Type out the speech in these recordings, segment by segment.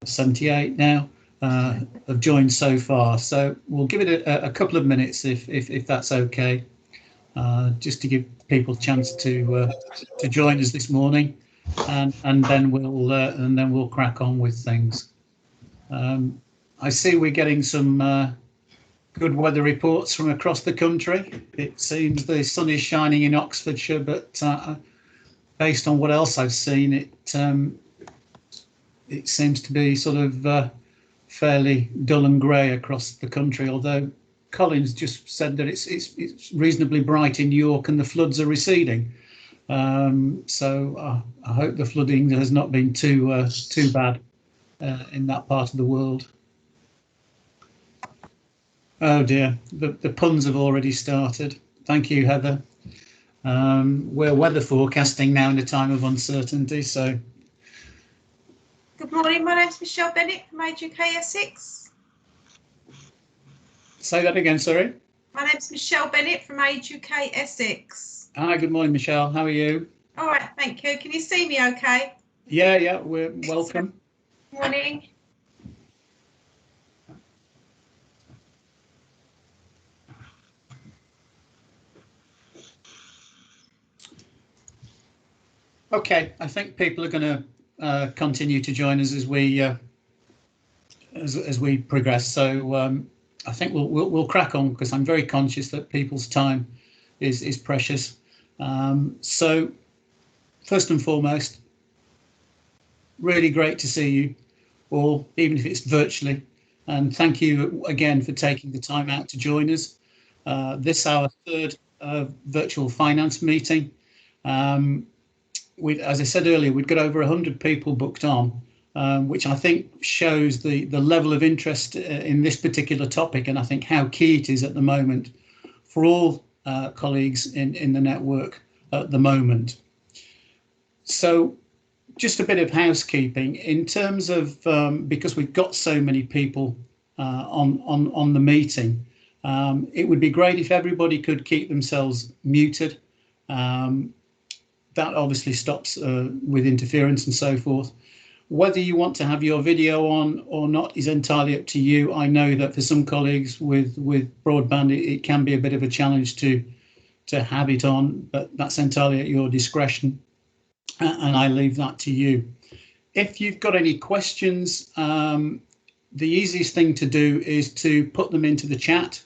78 now have joined so far. So we'll give it a couple of minutes if that's okay, just to give people a chance to join us this morning, and then we'll crack on with things. I see we're getting some good weather reports from across the country. It seems the sun is shining in Oxfordshire, but based on what else I've seen, it seems to be sort of fairly dull and grey across the country, although Collins just said that it's reasonably bright in York and the floods are receding. So I hope the flooding has not been too bad in that part of the world. Oh dear, the puns have already started. Thank you, Heather. We're weather forecasting now in a time of uncertainty, so. Good morning, my name's Michelle Bennett from Age UK Essex. Say that again, sorry. My name's Michelle Bennett from Age UK Essex. Hi, good morning, Michelle. How are you? All right, thank you. Can you see me okay? Yeah, we're welcome. Morning. Okay, I think people are going to continue to join us as we progress. So I think we'll crack on, because I'm very conscious that people's time is precious. So first and foremost, really great to see you all, even if it's virtually. And thank you again for taking the time out to join us. This is our third virtual finance meeting. As I said earlier, we've got over 100 people booked on, which I think shows the level of interest in this particular topic, and I think how key it is at the moment for all colleagues in the network at the moment. So just a bit of housekeeping in terms of, because we've got so many people on the meeting, it would be great if everybody could keep themselves muted. That obviously stops with interference and so forth. Whether you want to have your video on or not is entirely up to you. I know that for some colleagues with broadband, it can be a bit of a challenge to have it on, but that's entirely at your discretion, and I leave that to you. If you've got any questions, the easiest thing to do is to put them into the chat,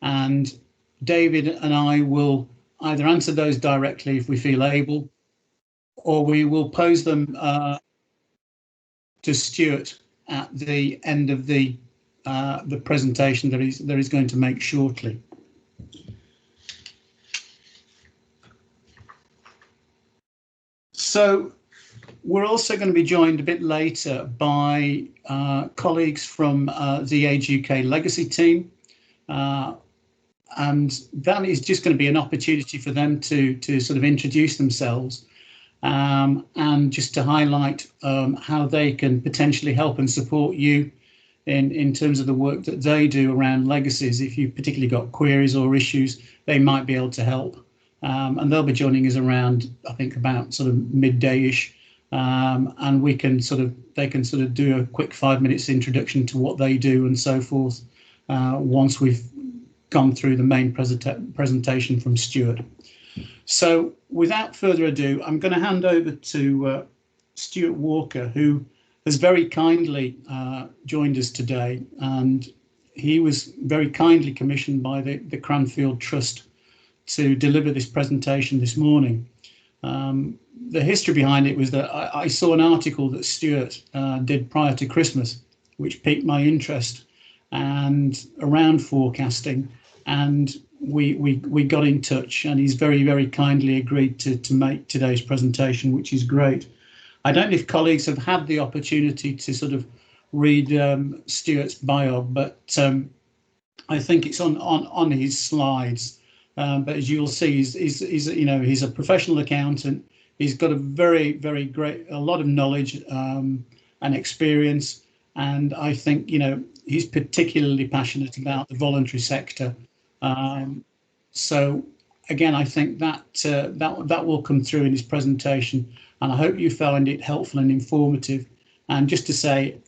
and David and I will either answer those directly if we feel able, or we will pose them to Stuart at the end of the presentation that he's going to make shortly. So we're also going to be joined a bit later by colleagues from the Age UK Legacy team. And that is just going to be an opportunity for them to sort of introduce themselves and just to highlight how they can potentially help and support you in terms of the work that they do around legacies. If you've particularly got queries or issues, they might be able to help. And they'll be joining us around, I think, about sort of midday-ish, and they can sort of do a quick 5 minutes introduction to what they do and so forth once we've gone through the main presentation from Stuart. So without further ado, I'm going to hand over to Stuart Walker, who has very kindly joined us today, and he was very kindly commissioned by the Cranfield Trust to deliver this presentation this morning. The history behind it was that I saw an article that Stuart did prior to Christmas, which piqued my interest and around forecasting, and we got in touch, and he's very, very kindly agreed to make today's presentation, which is great. I don't know if colleagues have had the opportunity to sort of read Stuart's bio, but I think it's on his slides. But as you'll see, he's a professional accountant. He's got a very, very a lot of knowledge and experience, and I think he's particularly passionate about the voluntary sector. So again, I think that will come through in his presentation, and I hope you found it helpful and informative. And just to say,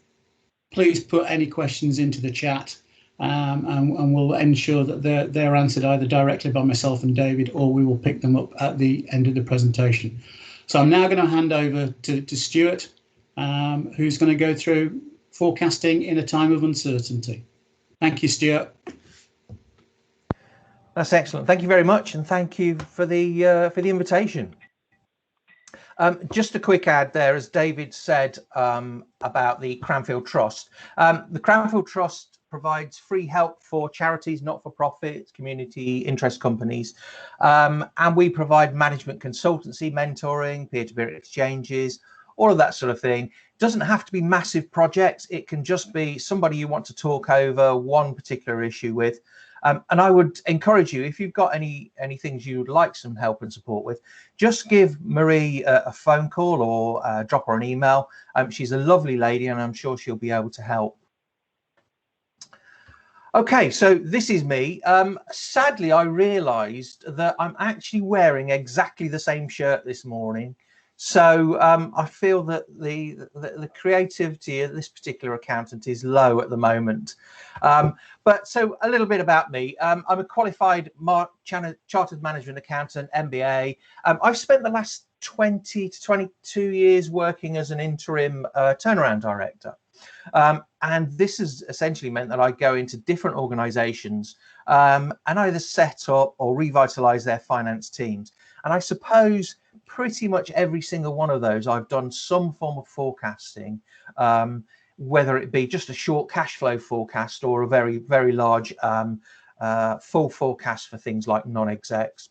please put any questions into the chat, and we'll ensure that they're answered either directly by myself and David, or we will pick them up at the end of the presentation. So I'm now going to hand over to Stuart, who's going to go through forecasting in a time of uncertainty. Thank you, Stuart. That's excellent. Thank you very much, and thank you for the invitation. Just a quick ad there, as David said, about the Cranfield Trust. The Cranfield Trust provides free help for charities, not-for-profits, community interest companies, and we provide management consultancy, mentoring, peer-to-peer exchanges, all of that sort of thing. It doesn't have to be massive projects. It can just be somebody you want to talk over one particular issue with. And I would encourage you, if you've got any things you would like some help and support with, just give Marie a phone call or drop her an email. She's a lovely lady, and I'm sure she'll be able to help. Okay, so this is me. Sadly, I realized that I'm actually wearing exactly the same shirt this morning. So I feel that the creativity of this particular accountant is low at the moment. But so a little bit about me. I'm a qualified chartered management accountant, MBA. I've spent the last 20 to 22 years working as an interim turnaround director. And this has essentially meant that I go into different organizations and either set up or revitalize their finance teams. And I suppose pretty much every single one of those, I've done some form of forecasting, whether it be just a short cash flow forecast or a very, very large full forecast for things like non-execs.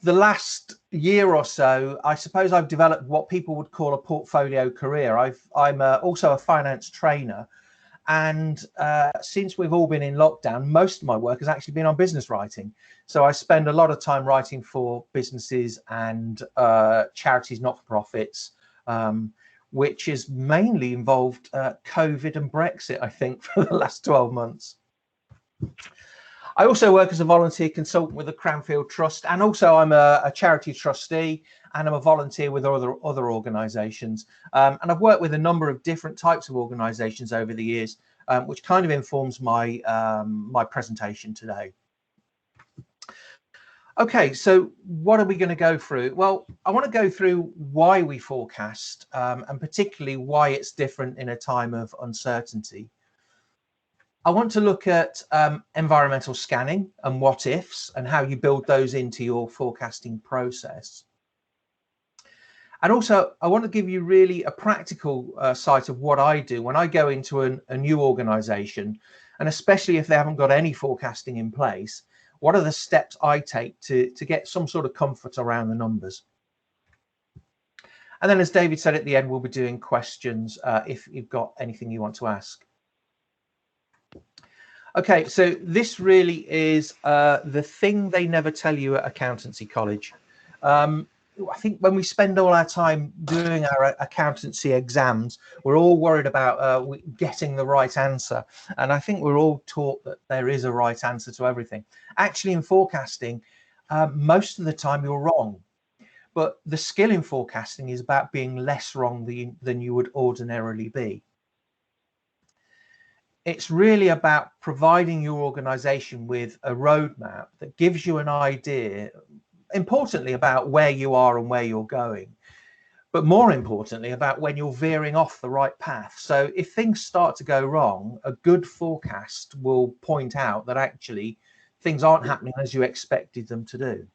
The last year or so, I suppose I've developed what people would call a portfolio career. I'm also a finance trainer. And since we've all been in lockdown, most of my work has actually been on business writing. So I spend a lot of time writing for businesses and charities, not-for-profits, which has mainly involved COVID and Brexit, I think, for the last 12 months. I also work as a volunteer consultant with the Cranfield Trust, and also I'm a charity trustee, and I'm a volunteer with other organisations. And I've worked with a number of different types of organisations over the years, which kind of informs my my presentation today. Okay, so what are we going to go through? Well, I want to go through why we forecast, and particularly why it's different in a time of uncertainty. I want to look at environmental scanning and what ifs and how you build those into your forecasting process. And also, I want to give you really a practical side of what I do when I go into a new organization, and especially if they haven't got any forecasting in place, what are the steps I take to get some sort of comfort around the numbers. And then, as David said at the end, we'll be doing questions if you've got anything you want to ask. Okay, so this really is the thing they never tell you at accountancy college. I think when we spend all our time doing our accountancy exams, we're all worried about getting the right answer. And I think we're all taught that there is a right answer to everything. Actually, in forecasting, most of the time you're wrong. But the skill in forecasting is about being less wrong than you would ordinarily be. It's really about providing your organization with a roadmap that gives you an idea, importantly, about where you are and where you're going, but more importantly, about when you're veering off the right path. So if things start to go wrong, a good forecast will point out that actually things aren't happening as you expected them to do.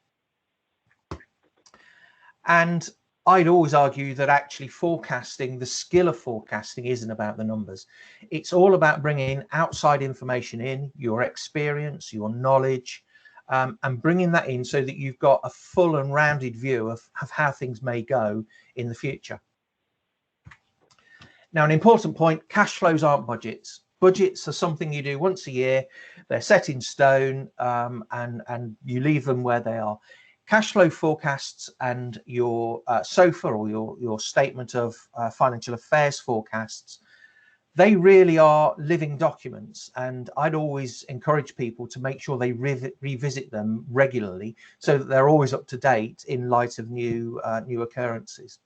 And I'd always argue that actually forecasting, the skill of forecasting, isn't about the numbers. It's all about bringing outside information in, your experience, your knowledge, and bringing that in so that you've got a full and rounded view of how things may go in the future. Now, an important point, cash flows aren't budgets. Budgets are something you do once a year. They're set in stone, and you leave them where they are. Cash flow forecasts and your SOFA, or your statement of financial affairs forecasts, they really are living documents, and I'd always encourage people to make sure they revisit them regularly so that they're always up to date in light of new occurrences.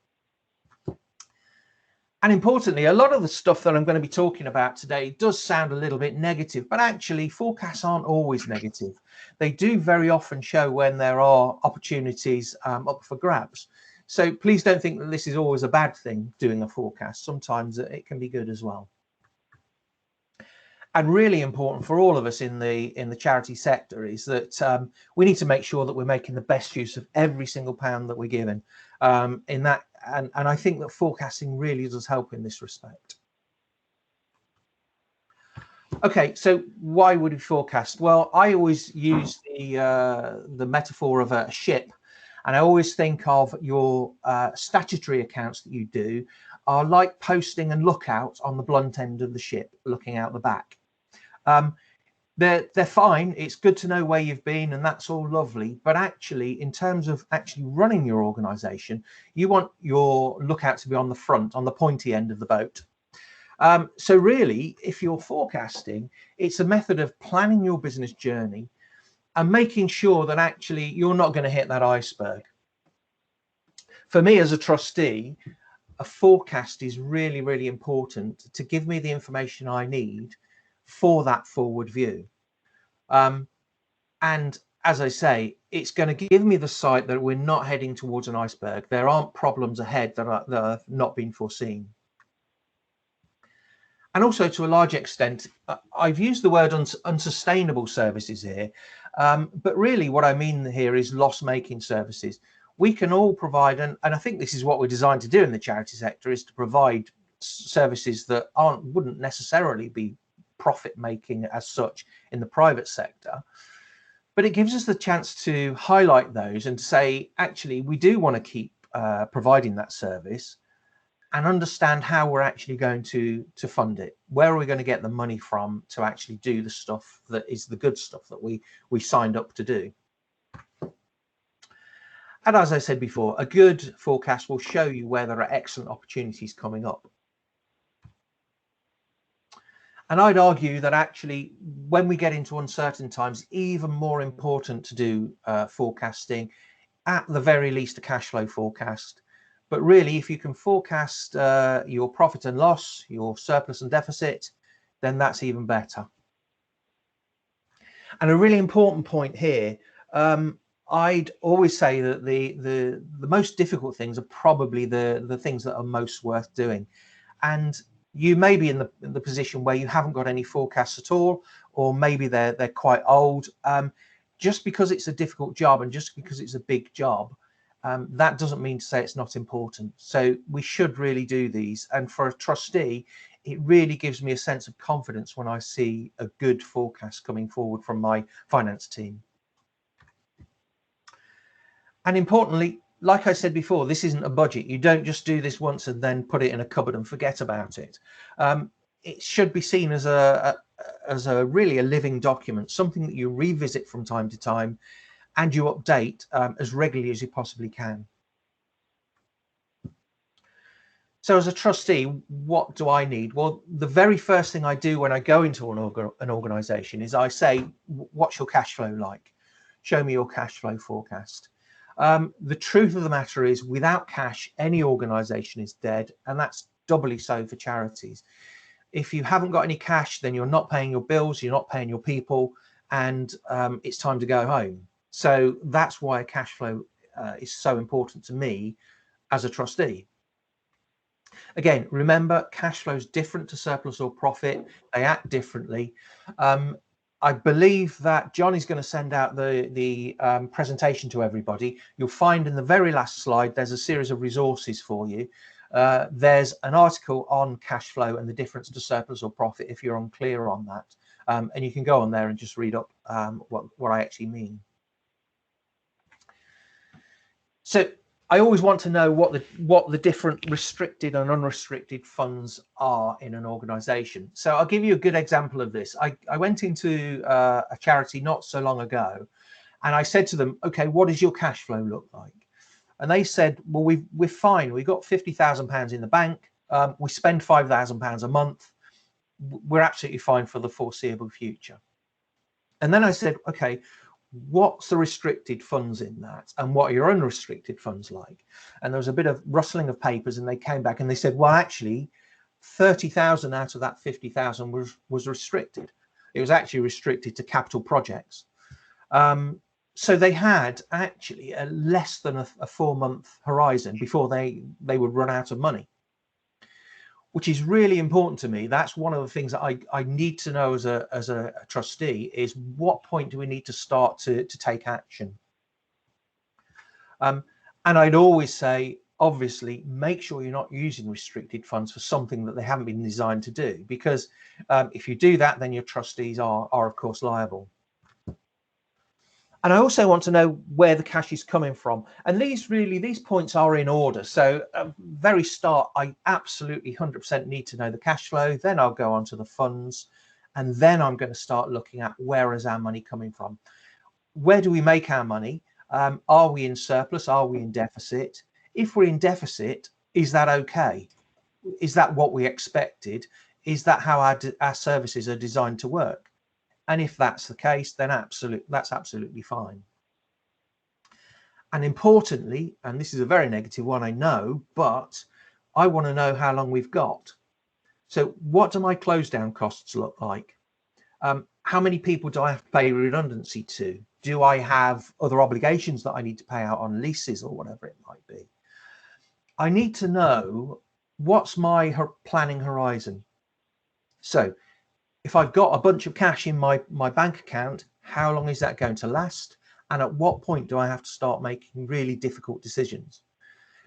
And importantly, a lot of the stuff that I'm going to be talking about today does sound a little bit negative, but actually forecasts aren't always negative. They do very often show when there are opportunities up for grabs. So please don't think that this is always a bad thing, doing a forecast. Sometimes it can be good as well. And really important for all of us in the charity sector is that we need to make sure that we're making the best use of every single pound that we're given. And I think that forecasting really does help in this respect. Okay, so why would we forecast? Well, I always use the metaphor of a ship, and I always think of your statutory accounts that you do are like posting and lookout on the blunt end of the ship, looking out the back. They're fine. It's good to know where you've been, and that's all lovely. But actually, in terms of actually running your organization, you want your lookout to be on the front, on the pointy end of the boat. So really, if you're forecasting, it's a method of planning your business journey and making sure that actually you're not going to hit that iceberg. For me as a trustee, a forecast is really, really important to give me the information I need for that forward view. And as I say, it's going to give me the sight that we're not heading towards an iceberg. There aren't problems ahead that have not been foreseen. And also, to a large extent, I've used the word unsustainable services here, but really what I mean here is loss-making services. We can all provide, and I think this is what we're designed to do in the charity sector, is to provide services that wouldn't necessarily be profit-making as such in the private sector. But it gives us the chance to highlight those and say, actually, we do want to keep providing that service, and understand how we're actually going to fund it. Where are we going to get the money from to actually do the stuff that is the good stuff that we signed up to do? And as I said before, a good forecast will show you where there are excellent opportunities coming up. And I'd argue that actually, when we get into uncertain times, even more important to do forecasting, at the very least a cash flow forecast. But really, if you can forecast your profit and loss, your surplus and deficit, then that's even better. And a really important point here, I'd always say that the most difficult things are probably the things that are most worth doing. And you may be in the position where you haven't got any forecasts at all, or maybe they're quite old. Just because it's a difficult job and just because it's a big job, that doesn't mean to say it's not important. So we should really do these. And for a trustee, it really gives me a sense of confidence when I see a good forecast coming forward from my finance team. And importantly, like I said before, this isn't a budget. You don't just do this once and then put it in a cupboard and forget about it. It should be seen as really a living document, something that you revisit from time to time, and you update as regularly as you possibly can. So as a trustee, what do I need? Well, the very first thing I do when I go into an organization is I say, what's your cash flow like? Show me your cash flow forecast. The truth of the matter is, without cash, any organization is dead, and that's doubly so for charities. If you haven't got any cash, then you're not paying your bills, you're not paying your people, and it's time to go home. So that's why cash flow is so important to me as a trustee. Again, remember, cash flow is different to surplus or profit. They act differently. I believe that John is going to send out the presentation to everybody. You'll find in the very last slide, there's a series of resources for you. There's an article on cash flow and the difference to surplus or profit if you're unclear on that. And you can go on there and just read up what I actually mean. So I always want to know what the different restricted and unrestricted funds are in an organization. So I'll give you a good example of this. I went into a charity not so long ago, and I said to them, okay, what does your cash flow look like? And they said, well, we're fine. We've got £50,000 in the bank. We spend £5,000 a month. We're absolutely fine for the foreseeable future. And then I said, okay, what's the restricted funds in that, and what are your unrestricted funds like? And there was a bit of rustling of papers, and they came back and they said, well, actually 30,000 out of that 50,000 was restricted. It was actually restricted to capital projects. So they had actually a less than a 4-month horizon before they would run out of money, which is really important to me. That's one of the things that I need to know as a trustee, is what point do we need to start to take action? And I'd always say, obviously, make sure you're not using restricted funds for something that they haven't been designed to do, because if you do that, then your trustees are of course liable. And I also want to know where the cash is coming from. And these points are in order. So at the very start, I absolutely 100% need to know the cash flow. Then I'll go on to the funds. And then I'm going to start looking at, where is our money coming from? Where do we make our money? Are we in surplus? Are we in deficit? If we're in deficit, is that okay? Is that what we expected? Is that how our services are designed to work? And if that's the case, then that's absolutely fine. And importantly, and this is a very negative one, I know, but I want to know how long we've got. So what do my close down costs look like? How many people do I have to pay redundancy to? Do I have other obligations that I need to pay out on leases or whatever it might be? I need to know, what's my planning horizon. So if I've got a bunch of cash in my bank account, how long is that going to last? And at what point do I have to start making really difficult decisions?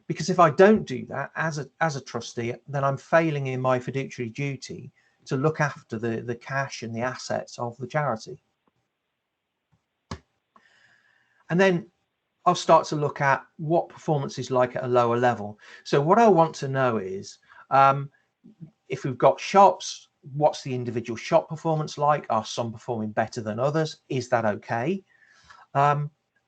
Because if I don't do that as a trustee, then I'm failing in my fiduciary duty to look after the cash and the assets of the charity. And then I'll start to look at what performance is like at a lower level. So what I want to know is, if we've got shops, what's the individual shop performance like? Are some performing better than others? Is that okay?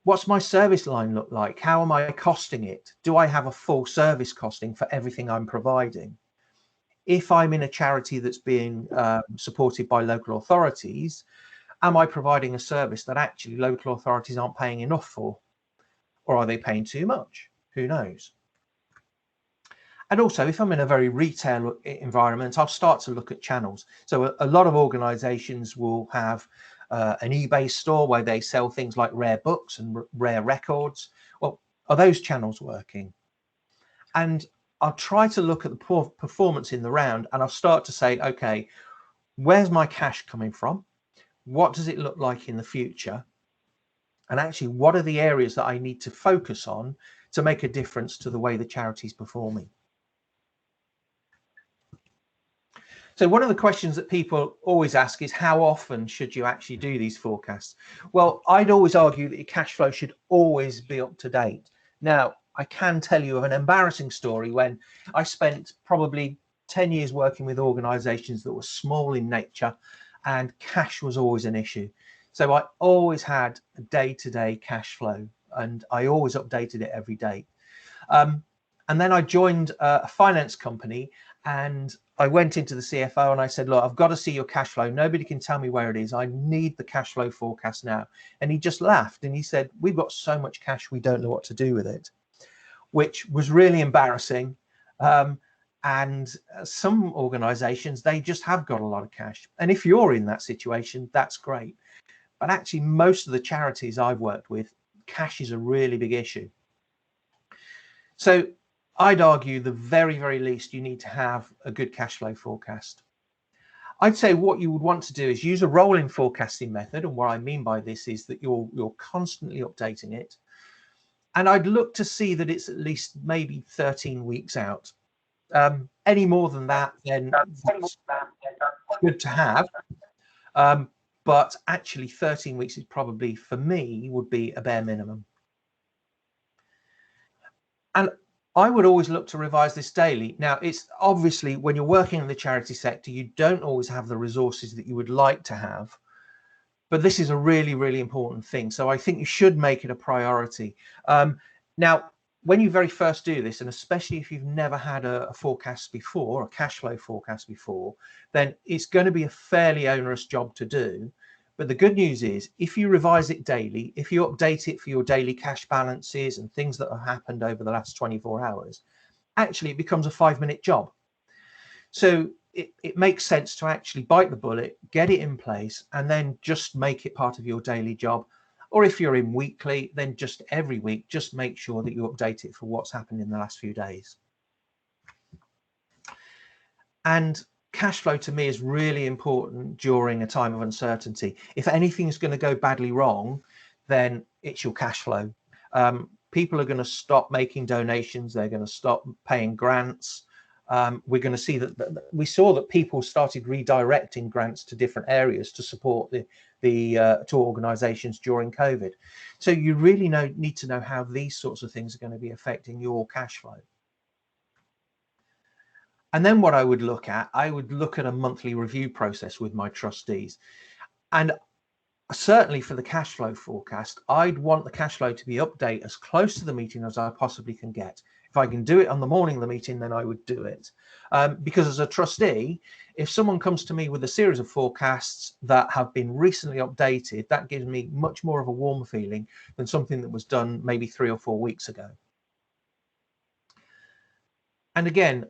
What's my service line look like? How am I costing it? Do I have a full service costing for everything I'm providing? If I'm in a charity that's being supported by local authorities, am I providing a service that actually local authorities aren't paying enough for? Or are they paying too much? Who knows? And also, if I'm in a very retail environment, I'll start to look at channels. So a lot of organizations will have an eBay store where they sell things like rare books and rare records. Well, are those channels working? And I'll try to look at the performance in the round, and I'll start to say, okay, where's my cash coming from? What does it look like in the future? And actually, what are the areas that I need to focus on to make a difference to the way the charity is performing? So one of the questions that people always ask is, how often should you actually do these forecasts? Well, I'd always argue that your cash flow should always be up to date. Now, I can tell you of an embarrassing story when I spent probably 10 years working with organizations that were small in nature, and cash was always an issue. So I always had a day-to-day cash flow, and I always updated it every day. And then I joined a finance company, and I went into the CFO and I said, look, I've got to see your cash flow. Nobody can tell me where it is. I need the cash flow forecast now. And he just laughed and he said, we've got so much cash, we don't know what to do with it, which was really embarrassing. And some organizations, they just have got a lot of cash. And if you're in that situation, that's great. But actually, most of the charities I've worked with, cash is a really big issue. So I'd argue the very, very least, you need to have a good cash flow forecast. I'd say what you would want to do is use a rolling forecasting method. And what I mean by this is that you're constantly updating it. And I'd look to see that it's at least maybe 13 weeks out. Any more than that, then that's good to have. But actually 13 weeks is probably, for me, would be a bare minimum. And I would always look to revise this daily. Now, it's obviously when you're working in the charity sector, you don't always have the resources that you would like to have. But this is a really, really important thing. So I think you should make it a priority. Now, when you very first do this, and especially if you've never had a forecast before, a cash flow forecast before, then it's going to be a fairly onerous job to do. But the good news is, if you revise it daily, if you update it for your daily cash balances and things that have happened over the last 24 hours, actually it becomes a 5-minute job. So it makes sense to actually bite the bullet, get it in place, and then just make it part of your daily job. Or if you're in weekly, then just every week, just make sure that you update it for what's happened in the last few days. And cash flow to me is really important during a time of uncertainty. If anything's going to go badly wrong, then it's your cash flow. People are going to stop making donations. They're going to stop paying grants. We're going to see that we saw that people started redirecting grants to different areas to support to organizations during COVID. So you really need to know how these sorts of things are going to be affecting your cash flow. And then what I would look at a monthly review process with my trustees. And certainly for the cash flow forecast, I'd want the cash flow to be updated as close to the meeting as I possibly can get. If I can do it on the morning of the meeting, then I would do it. Because as a trustee, if someone comes to me with a series of forecasts that have been recently updated, that gives me much more of a warm feeling than something that was done maybe 3 or 4 weeks ago. And again,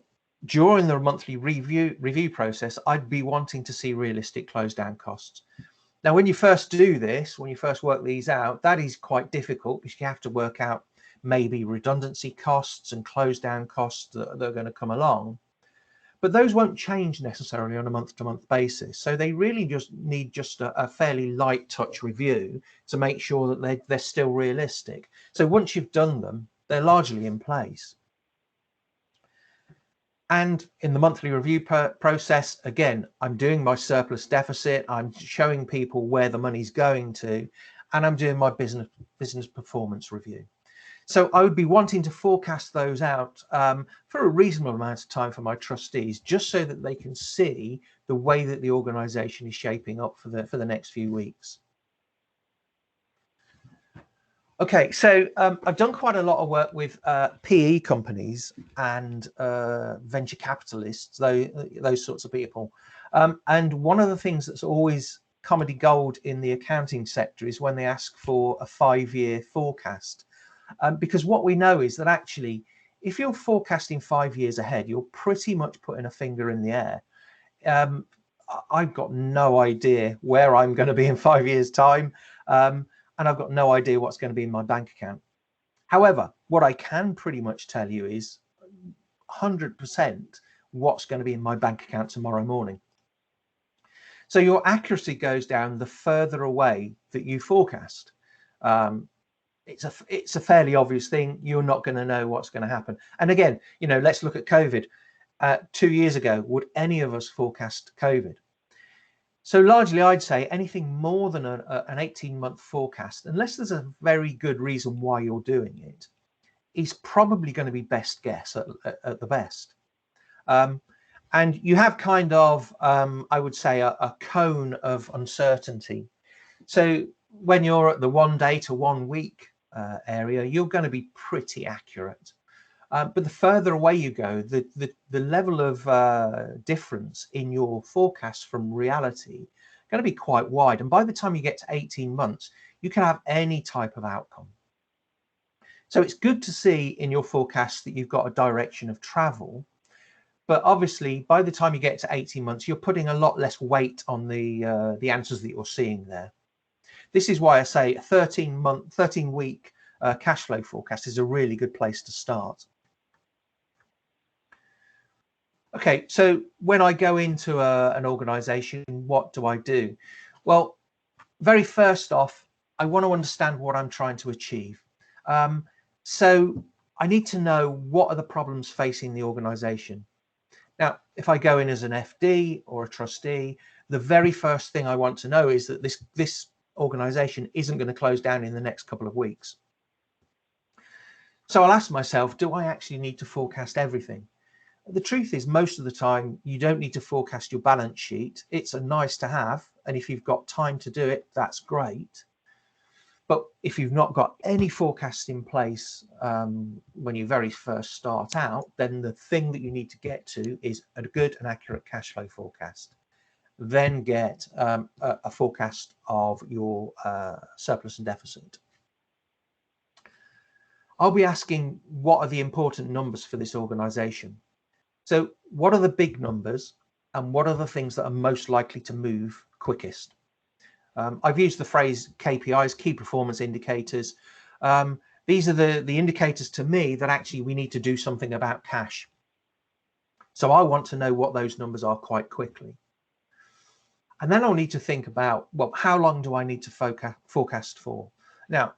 during the monthly review process, I'd be wanting to see realistic close down costs. Now, when you first do this, when you first work these out, that is quite difficult because you have to work out maybe redundancy costs and close down costs that are going to come along. But those won't change necessarily on a month-to-month basis. So they really just need a fairly light touch review to make sure that they're still realistic. So once you've done them, they're largely in place. And in the monthly review process, again, I'm doing my surplus deficit, I'm showing people where the money's going to, and I'm doing my business performance review. So I would be wanting to forecast those out for a reasonable amount of time for my trustees, just so that they can see the way that the organisation is shaping up for the next few weeks. Okay, so I've done quite a lot of work with PE companies and venture capitalists, those sorts of people. And one of the things that's always comedy gold in the accounting sector is when they ask for a 5-year forecast. Because what we know is that actually, if you're forecasting 5 years ahead, you're pretty much putting a finger in the air. I've got no idea where I'm going to be in 5 years' time. And I've got no idea what's going to be in my bank account. However, what I can pretty much tell you is 100% what's going to be in my bank account tomorrow morning. So your accuracy goes down the further away that you forecast. It's a fairly obvious thing. You're not going to know what's going to happen. And again, let's look at COVID. 2 years ago, would any of us forecast COVID? So largely, I'd say anything more than an 18-month forecast, unless there's a very good reason why you're doing it, is probably going to be best guess at the best. And you have kind of, I would say, a cone of uncertainty. So when you're at the 1 day to 1 week area, you're going to be pretty accurate. But the further away you go, the level of difference in your forecast from reality is going to be quite wide. And by the time you get to 18 months, you can have any type of outcome. So it's good to see in your forecast that you've got a direction of travel. But obviously, by the time you get to 18 months, you're putting a lot less weight on the answers that you're seeing there. This is why I say a 13-week cash flow forecast is a really good place to start. Okay, so when I go into an organization, what do I do? Well, very first off, I want to understand what I'm trying to achieve. So I need to know what are the problems facing the organization. Now, if I go in as an FD or a trustee, the very first thing I want to know is that this organization isn't going to close down in the next couple of weeks. So I'll ask myself, do I actually need to forecast everything? The truth is, most of the time, you don't need to forecast your balance sheet. It's a nice to have. And if you've got time to do it, that's great. But if you've not got any forecast in place when you very first start out, then the thing that you need to get to is a good and accurate cash flow forecast. then get a forecast of your surplus and deficit. I'll be asking, what are the important numbers for this organization? So what are the big numbers and what are the things that are most likely to move quickest? I've used the phrase KPIs, key performance indicators. These are the indicators to me that actually we need to do something about cash. So I want to know what those numbers are quite quickly. And then I'll need to think about, well, how long do I need to forecast for? Now,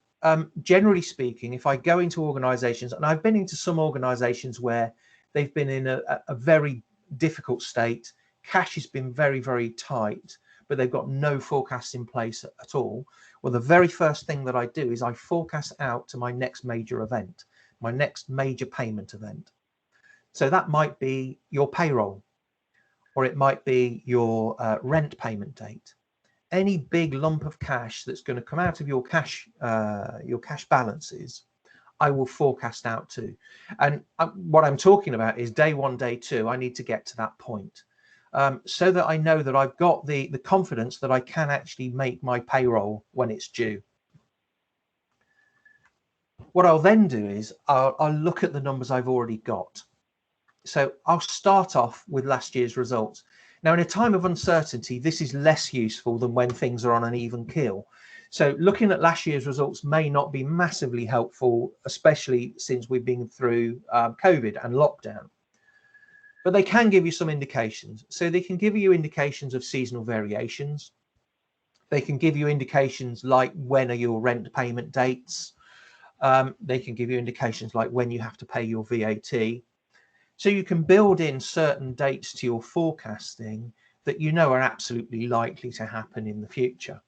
generally speaking, if I go into organizations, and I've been into some organizations where they've been in a very difficult state, cash has been very, very tight, but they've got no forecast in place at all. Well, the very first thing that I do is I forecast out to my next major event, my next major payment event. So that might be your payroll, or it might be your rent payment date. Any big lump of cash that's going to come out of your cash balances, I will forecast out to. And what I'm talking about is day one, day two, I need to get to that point, so that I know that I've got the confidence that I can actually make my payroll when it's due. What I'll then do is I'll look at the numbers I've already got. So I'll start off with last year's results. Now, in a time of uncertainty, this is less useful than when things are on an even keel. So looking at last year's results may not be massively helpful, especially since we've been through COVID and lockdown. But they can give you some indications. So they can give you indications of seasonal variations. They can give you indications like when are your rent payment dates. They can give you indications like when you have to pay your VAT. So you can build in certain dates to your forecasting that you know are absolutely likely to happen in the future.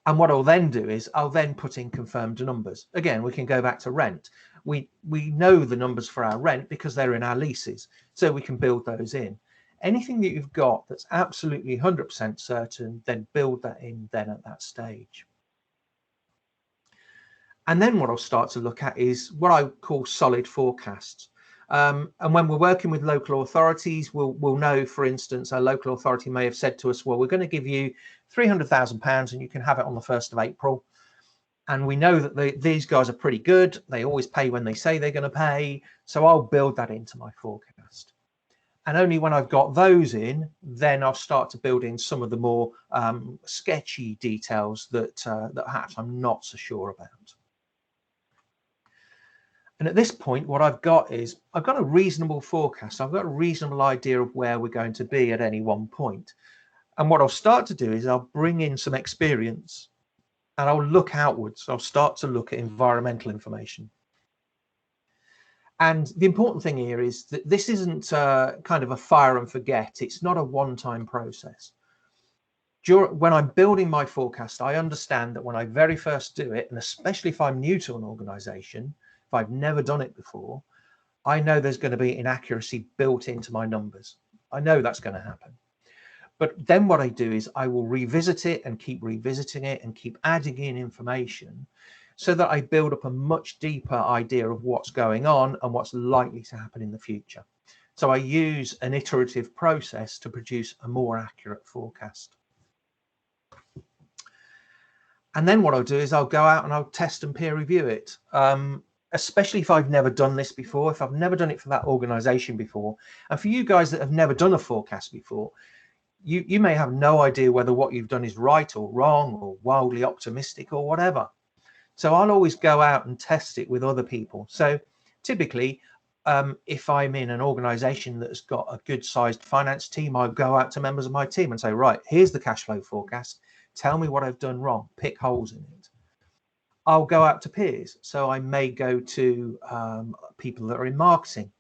And what I'll then do is I'll then put in confirmed numbers. Again, we can go back to rent. We know the numbers for our rent because they're in our leases, so we can build those in. Anything that you've got that's absolutely 100% certain, then build that in then at that stage. And then what I'll start to look at is what I call solid forecasts. And when we're working with local authorities, we'll know, for instance, a local authority may have said to us, well, we're going to give you £300,000 and you can have it on the 1st of April. And we know that these guys are pretty good. They always pay when they say they're going to pay. So I'll build that into my forecast. And only when I've got those in, then I'll start to build in some of the more sketchy details that perhaps I'm not so sure about. And at this point, what I've got is I've got a reasonable forecast. I've got a reasonable idea of where we're going to be at any one point. And what I'll start to do is I'll bring in some experience and I'll look outwards. I'll start to look at environmental information. And the important thing here is that this isn't kind of a fire and forget. It's not a one-time process. When I'm building my forecast, I understand that when I very first do it, and especially if I'm new to an organization, if I've never done it before, I know there's going to be inaccuracy built into my numbers. I know that's going to happen. But then what I do is I will revisit it and keep revisiting it and keep adding in information so that I build up a much deeper idea of what's going on and what's likely to happen in the future. So I use an iterative process to produce a more accurate forecast. And then what I'll do is I'll go out and I'll test and peer review it. Especially if I've never done this before, if I've never done it for that organization before. And for you guys that have never done a forecast before, you may have no idea whether what you've done is right or wrong or wildly optimistic or whatever. So I'll always go out and test it with other people. So typically, if I'm in an organization that's got a good sized finance team, I'll go out to members of my team and say, right, here's the cash flow forecast. Tell me what I've done wrong, pick holes in it. I'll go out to peers. So I may go to people that are in marketing,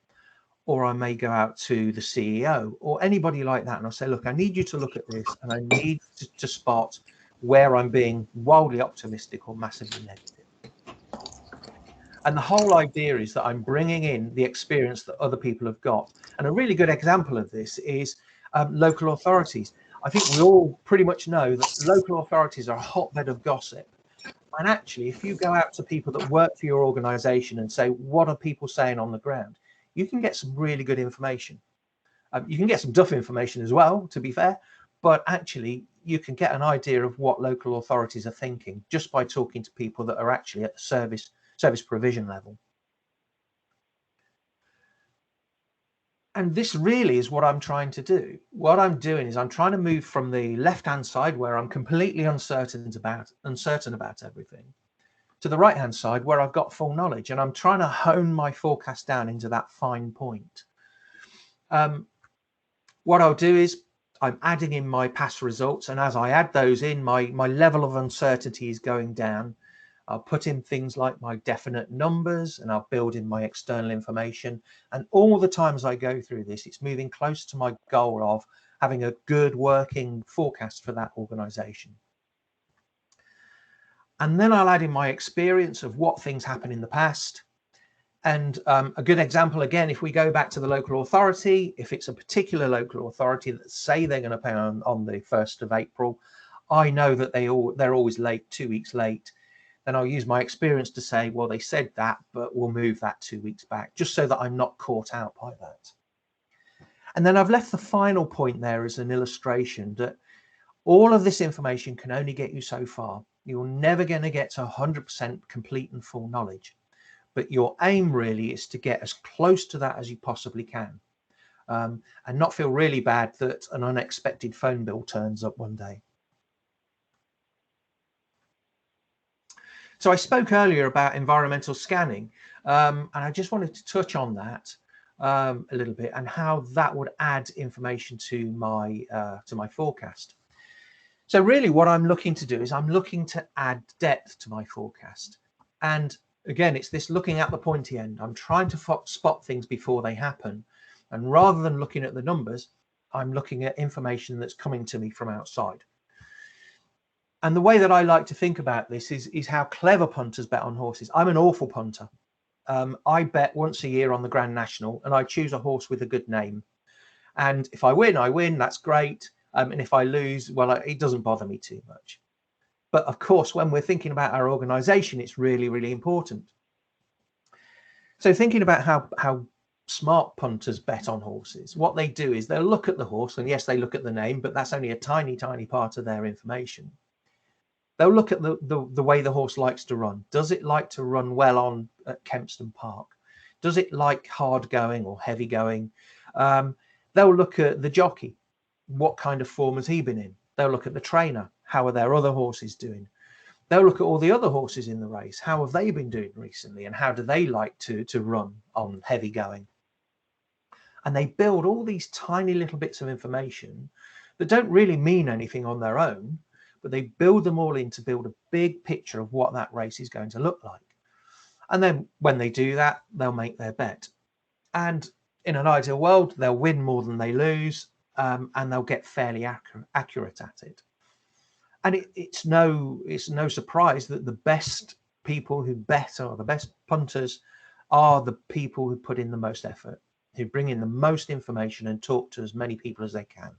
or I may go out to the CEO or anybody like that. And I'll say, look, I need you to look at this and I need to spot where I'm being wildly optimistic or massively negative. And the whole idea is that I'm bringing in the experience that other people have got. And a really good example of this is local authorities. I think we all pretty much know that local authorities are a hotbed of gossip. And actually, if you go out to people that work for your organization and say, what are people saying on the ground? You can get some really good information. You can get some duff information as well, to be fair, but actually you can get an idea of what local authorities are thinking just by talking to people that are actually at the service provision level. And this really is what I'm trying to do. What I'm doing is I'm trying to move from the left-hand side, where I'm completely uncertain about everything, to the right-hand side where I've got full knowledge, and I'm trying to hone my forecast down into that fine point. What I'll do is I'm adding in my past results, and as I add those in, my level of uncertainty is going down. I'll put in things like my definite numbers, and I'll build in my external information. And all the times I go through this, it's moving close to my goal of having a good working forecast for that organization. And then I'll add in my experience of what things happen in the past. And a good example, again, if we go back to the local authority, if it's a particular local authority that say they're going to pay on the 1st of April, I know that they're always late, 2 weeks late. Then I'll use my experience to say, well, they said that, but we'll move that 2 weeks back, just so that I'm not caught out by that. And then I've left the final point there as an illustration that all of this information can only get you so far. You're never going to get to 100% complete and full knowledge, but your aim really is to get as close to that as you possibly can, and not feel really bad that an unexpected phone bill turns up one day. So I spoke earlier about environmental scanning, and I just wanted to touch on that a little bit and how that would add information to my forecast. So really what I'm looking to do is I'm looking to add depth to my forecast. And again, it's this looking at the pointy end. I'm trying to spot things before they happen. And rather than looking at the numbers, I'm looking at information that's coming to me from outside. And the way that I like to think about this is how clever punters bet on horses. I'm an awful punter. I bet once a year on the Grand National, and I choose a horse with a good name. And if I win, I win. That's great. And if I lose, well, it doesn't bother me too much. But of course, when we're thinking about our organization, it's really, really important. So thinking about how smart punters bet on horses, what they do is they'll look at the horse, and yes, they look at the name, but that's only a tiny, tiny part of their information. They'll look at the way the horse likes to run. Does it like to run well at Kempston Park? Does it like hard going or heavy going? They'll look at the jockey. What kind of form has he been in? They'll look at the trainer. How are their other horses doing? They'll look at all the other horses in the race. How have they been doing recently? And how do they like to run on heavy going? And they build all these tiny little bits of information that don't really mean anything on their own, but they build them all in to build a big picture of what that race is going to look like. And then when they do that, they'll make their bet. And in an ideal world, they'll win more than they lose, and they'll get fairly accurate at it. And it's no surprise that the best people who bet, or the best punters, are the people who put in the most effort, who bring in the most information and talk to as many people as they can.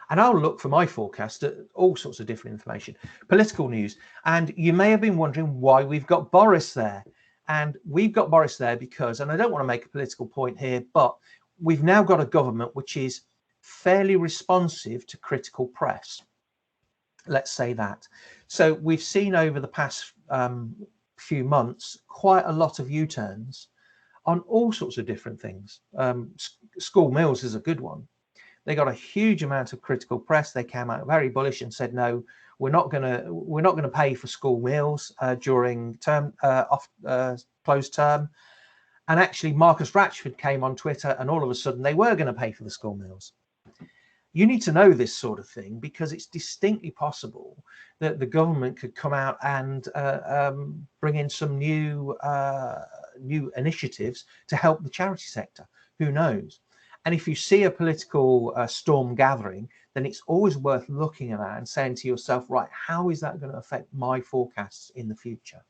And I'll look for my forecast at all sorts of different information, political news. And you may have been wondering why we've got Boris there. And we've got Boris there because, and I don't want to make a political point here, but we've now got a government which is fairly responsive to critical press. Let's say that. So we've seen over the past few months quite a lot of U-turns on all sorts of different things. School meals is a good one. They got a huge amount of critical press. They came out very bullish and said, no, we're not going to pay for school meals during closed term. And actually, Marcus Ratchford came on Twitter, and all of a sudden they were going to pay for the school meals. You need to know this sort of thing because it's distinctly possible that the government could come out and bring in some new initiatives to help the charity sector. Who knows? And if you see a political storm gathering, then it's always worth looking at that and saying to yourself, right, how is that going to affect my forecasts in the future?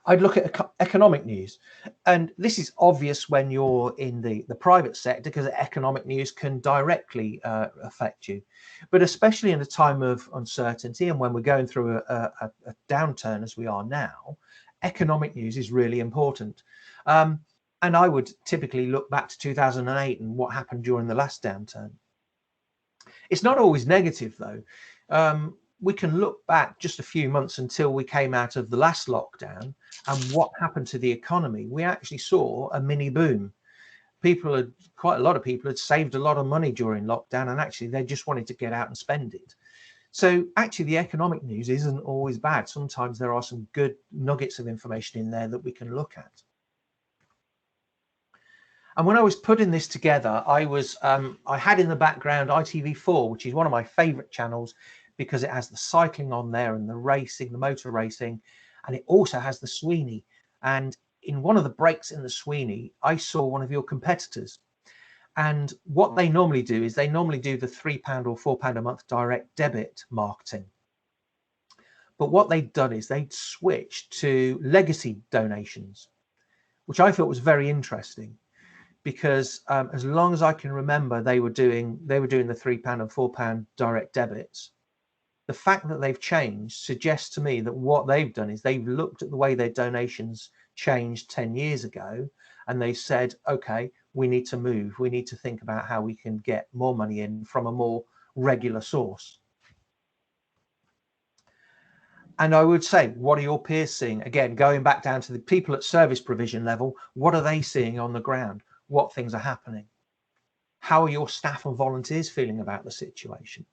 I'd look at economic news. And this is obvious when you're in the private sector, because economic news can directly affect you. But especially in a time of uncertainty and when we're going through a downturn as we are now, economic news is really important. And I would typically look back to 2008 and what happened during the last downturn. It's not always negative, though. We can look back just a few months until we came out of the last lockdown, and what happened to the economy. We actually saw a mini boom. Quite a lot of people had saved a lot of money during lockdown, and actually they just wanted to get out and spend it. So actually the economic news isn't always bad. Sometimes there are some good nuggets of information in there that we can look at. And when I was putting this together, I had in the background ITV4, which is one of my favorite channels because it has the cycling on there and the racing, the motor racing, and it also has the Sweeney. And in one of the breaks in the Sweeney, I saw one of your competitors. And what they normally do is they normally do the £3 or £4 a month direct debit marketing. But what they'd done is they'd switched to legacy donations, which I thought was very interesting. Because as long as I can remember, they were doing the £3 and £4 direct debits. The fact that they've changed suggests to me that what they've done is they've looked at the way their donations changed 10 years ago, and they said, okay, we need to move. We need to think about how we can get more money in from a more regular source. And I would say, what are your peers seeing? Again, going back down to the people at service provision level, what are they seeing on the ground? What things are happening? How are your staff and volunteers feeling about the situation?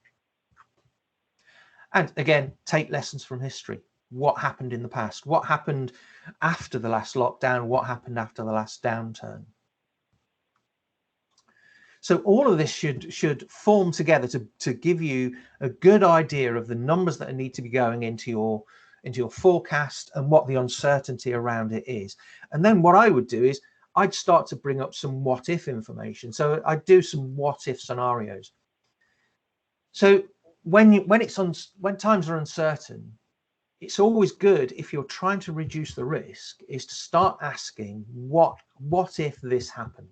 And again, take lessons from history. What happened in the past? What happened after the last lockdown? What happened after the last downturn? So all of this should form together to give you a good idea of the numbers that need to be going into your forecast and what the uncertainty around it is. And then what I would do is I'd start to bring up some what if information. So I'd do some what if scenarios. So when times are uncertain, it's always good, if you're trying to reduce the risk, is to start asking what if this happened.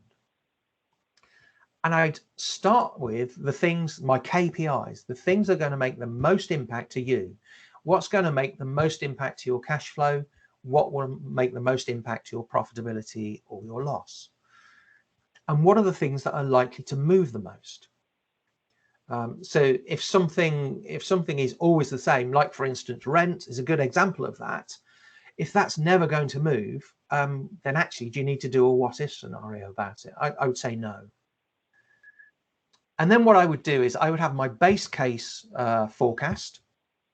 And I'd start with the things, my KPIs, the things that are going to make the most impact to you. What's going to make the most impact to your cash flow? What will make the most impact to your profitability or your loss? And what are the things that are likely to move the most? So if something is always the same, like for instance, rent is a good example of that. If that's never going to move, then actually, do you need to do a what if scenario about it? I would say no. And then what I would do is I would have my base case forecast,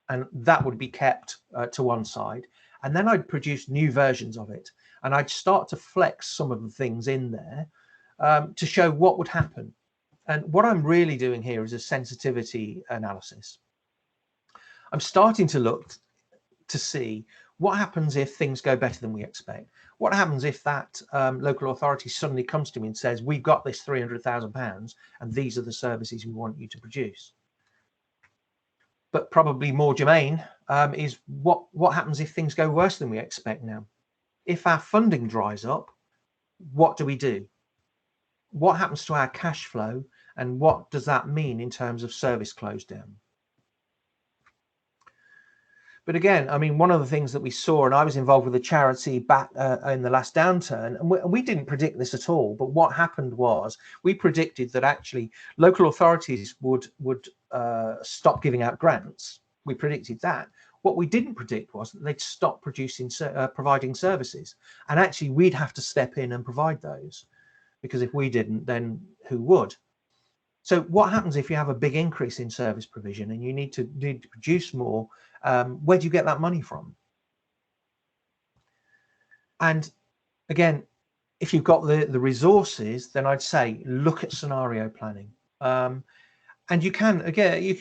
and that would be kept to one side. And then I'd produce new versions of it, and I'd start to flex some of the things in there to show what would happen. And what I'm really doing here is a sensitivity analysis. I'm starting to look to see what happens if things go better than we expect. What happens if that local authority suddenly comes to me and says, we've got this £300,000 and these are the services we want you to produce. But probably more germane is what happens if things go worse than we expect now? If our funding dries up, what do we do? What happens to our cash flow, and what does that mean in terms of service close down? But again, I mean, one of the things that we saw, and I was involved with a charity back in the last downturn, and we didn't predict this at all. But what happened was we predicted that actually local authorities would stop giving out grants. We predicted that. What we didn't predict was that they'd stop providing services, and actually we'd have to step in and provide those, because if we didn't, then who would? So what happens if you have a big increase in service provision and you need to produce more? Where do you get that money from? And again, if you've got the resources, then I'd say look at scenario planning. And you can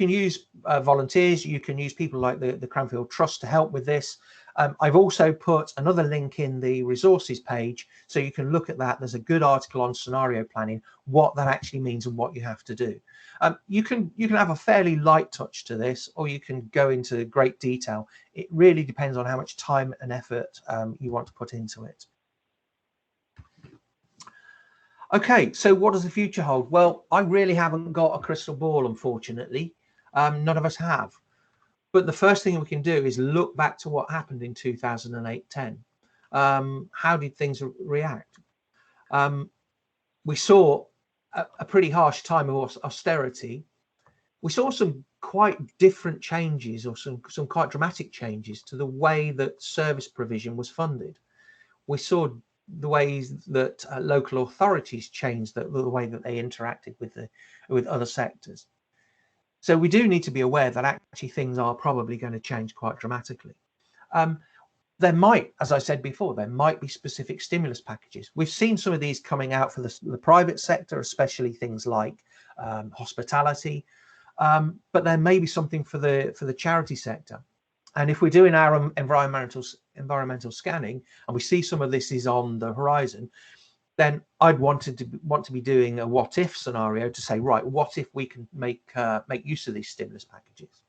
use volunteers, you can use people like the Cranfield Trust to help with this. I've also put another link in the resources page, so you can look at that. There's a good article on scenario planning, what that actually means and what you have to do. You can have a fairly light touch to this, or you can go into great detail. It really depends on how much time and effort you want to put into it. Okay, so what does the future hold? Well, I really haven't got a crystal ball, unfortunately. None of us have. But the first thing we can do is look back to what happened in 2008-10. How did things react? We saw a pretty harsh time of austerity. We saw some quite different changes, or some quite dramatic changes to the way that service provision was funded. We saw the ways that local authorities changed the way that they interacted with other sectors. So we do need to be aware that actually things are probably going to change quite dramatically. There might, as I said before, there might be specific stimulus packages. We've seen some of these coming out for the private sector, especially things like hospitality, but there may be something for the charity sector. And if we're doing our environmental scanning and we see some of this is on the horizon, then I'd want to be doing a what if scenario to say, right, what if we can make use of these stimulus packages?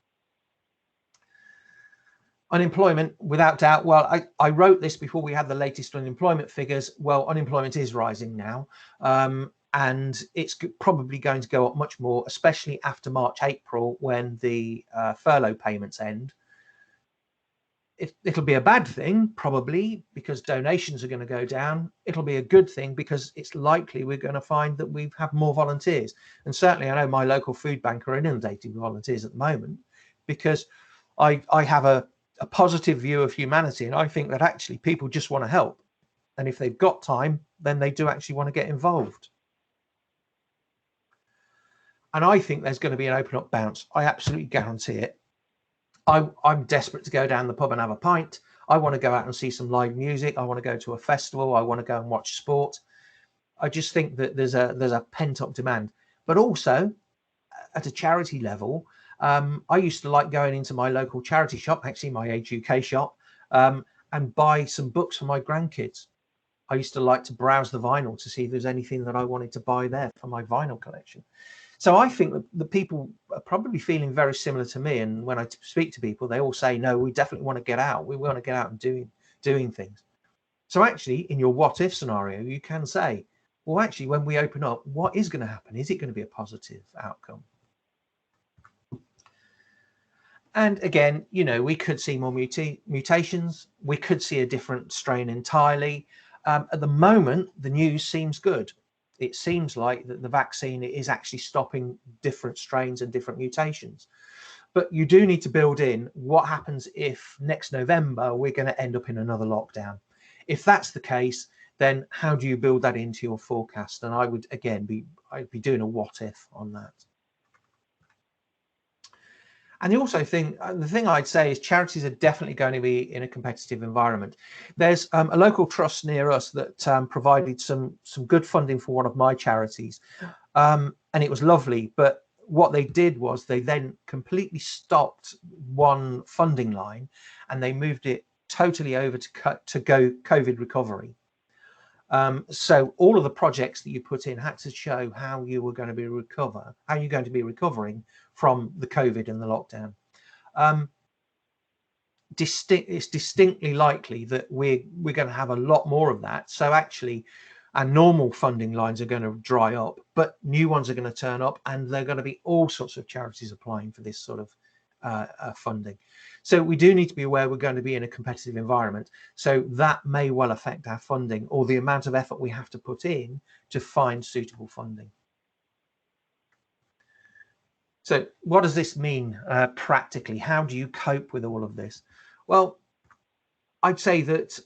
Unemployment, without doubt. Well, I wrote this before we had the latest unemployment figures. Well, unemployment is rising now, and it's probably going to go up much more, especially after March, April, when the furlough payments end. It'll be a bad thing, probably, because donations are going to go down. It'll be a good thing because it's likely we're going to find that we have more volunteers. And certainly I know my local food bank are inundated with volunteers at the moment, because I have a positive view of humanity, and I think that actually people just want to help. And if they've got time, then they do actually want to get involved. And I think there's going to be an open up bounce. I absolutely guarantee it. I'm desperate to go down the pub and have a pint. I want to go out and see some live music. I want to go to a festival. I want to go and watch sport. I just think that there's a pent up demand. But also at a charity level, I used to like going into my local charity shop, actually my Age UK shop, and buy some books for my grandkids. I used to like to browse the vinyl to see if there's anything that I wanted to buy there for my vinyl collection. So I think that the people are probably feeling very similar to me. And when I speak to people, they all say, no, we definitely want to get out. We want to get out and doing things. So actually, in your what if scenario, you can say, well, actually, when we open up, what is going to happen? Is it going to be a positive outcome? And again, you know, we could see more mutations. We could see a different strain entirely. At the moment, the news seems good. It seems like that the vaccine is actually stopping different strains and different mutations. But you do need to build in what happens if next November we're going to end up in another lockdown. If that's the case, then how do you build that into your forecast? And I would, again, I'd be doing a what if on that. And the thing I'd say is charities are definitely going to be in a competitive environment. There's a local trust near us that provided some good funding for one of my charities, and it was lovely. But what they did was they then completely stopped one funding line, and they moved it totally over to go COVID recovery. So all of the projects that you put in had to show how you were going to be recovering from the COVID and the lockdown. It's distinctly likely that we're going to have a lot more of that. So actually, our normal funding lines are going to dry up, but new ones are going to turn up, and there are going to be all sorts of charities applying for this sort of funding. So we do need to be aware we're going to be in a competitive environment. So that may well affect our funding or the amount of effort we have to put in to find suitable funding. So what does this mean practically? How do you cope with all of this? Well, I'd say that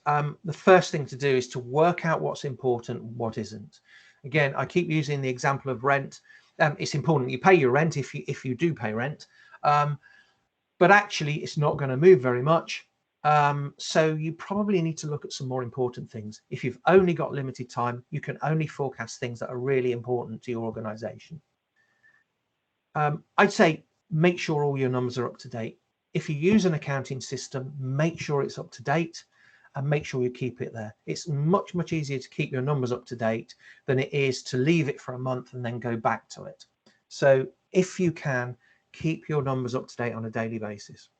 the first thing to do is to work out what's important and what isn't. Again, I keep using the example of rent. It's important you pay your rent if you do pay rent. But actually, it's not going to move very much. So you probably need to look at some more important things. If you've only got limited time, you can only forecast things that are really important to your organization. I'd say make sure all your numbers are up to date. If you use an accounting system, make sure it's up to date and make sure you keep it there. It's much, much easier to keep your numbers up to date than it is to leave it for a month and then go back to it. So if you can, keep your numbers up to date on a daily basis.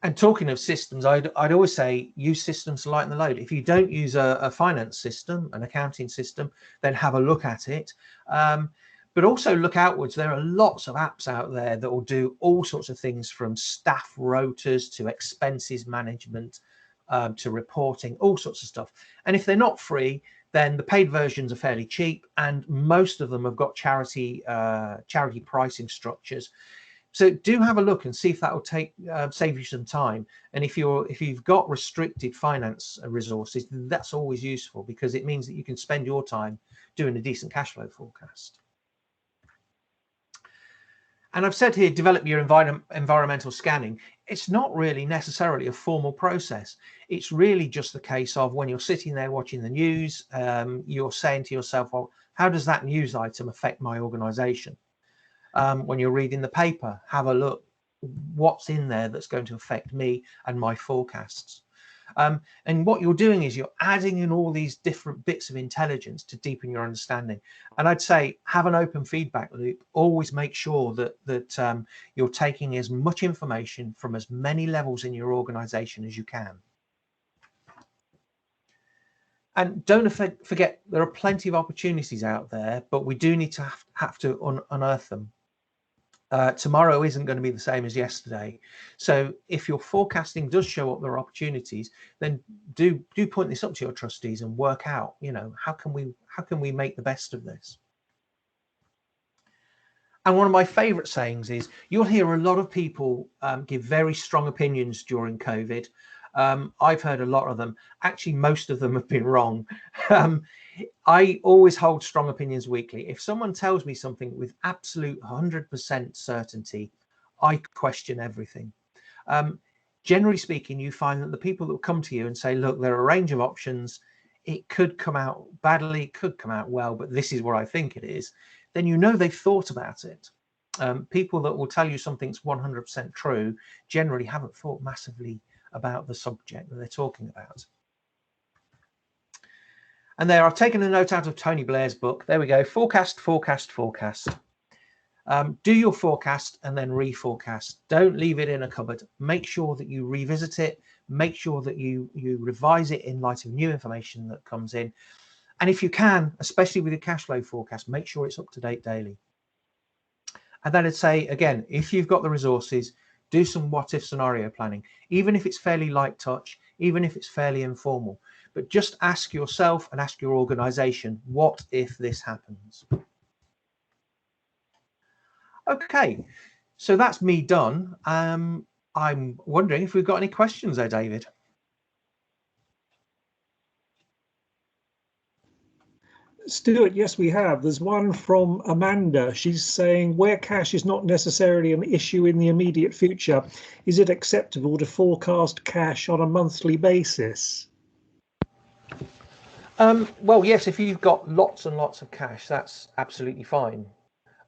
And talking of systems, I'd always say use systems to lighten the load. If you don't use a finance system, an accounting system, then have a look at it. But also look outwards. There are lots of apps out there that will do all sorts of things, from staff rotas to expenses management, to reporting, all sorts of stuff. And if they're not free, then the paid versions are fairly cheap, and most of them have got charity pricing structures. So do have a look and see if that will save you some time. And if you've got restricted finance resources, that's always useful, because it means that you can spend your time doing a decent cash flow forecast. And I've said here, develop your environmental scanning. It's not really necessarily a formal process. It's really just the case of when you're sitting there watching the news, you're saying to yourself, well, how does that news item affect my organization? When you're reading the paper, have a look, what's in there that's going to affect me and my forecasts. And what you're doing is you're adding in all these different bits of intelligence to deepen your understanding. And I'd say have an open feedback loop. Always make sure that you're taking as much information from as many levels in your organization as you can. And don't forget, there are plenty of opportunities out there, but we do need to have to unearth them. Tomorrow isn't going to be the same as yesterday. So if your forecasting does show up there are opportunities, then do point this up to your trustees and work out, you know, how can we make the best of this? And one of my favorite sayings is, you'll hear a lot of people give very strong opinions during COVID. I've heard a lot of them. Actually, most of them have been wrong. I always hold strong opinions weakly. If someone tells me something with absolute 100% certainty, I question everything. Generally speaking, you find that the people that will come to you and say, look, there are a range of options. It could come out badly, it could come out well, but this is what I think it is. Then you know they've thought about it. People that will tell you something's 100% true generally haven't thought massively about the subject that they're talking about. And there, I've taken a note out of Tony Blair's book. There we go. Forecast, forecast, forecast. Do your forecast and then reforecast. Don't leave it in a cupboard. Make sure that you revisit it. Make sure that you revise it in light of new information that comes in. And if you can, especially with your cash flow forecast, make sure it's up to date daily. And then I'd say, again, if you've got the resources, do some what if scenario planning, even if it's fairly light touch, even if it's fairly informal. But just ask yourself and ask your organization, what if this happens? Okay, so that's me done. I'm wondering if we've got any questions there, David. Stuart, yes, we have. There's one from Amanda. She's saying, where cash is not necessarily an issue in the immediate future, is it acceptable to forecast cash on a monthly basis? Well, yes, if you've got lots and lots of cash, that's absolutely fine.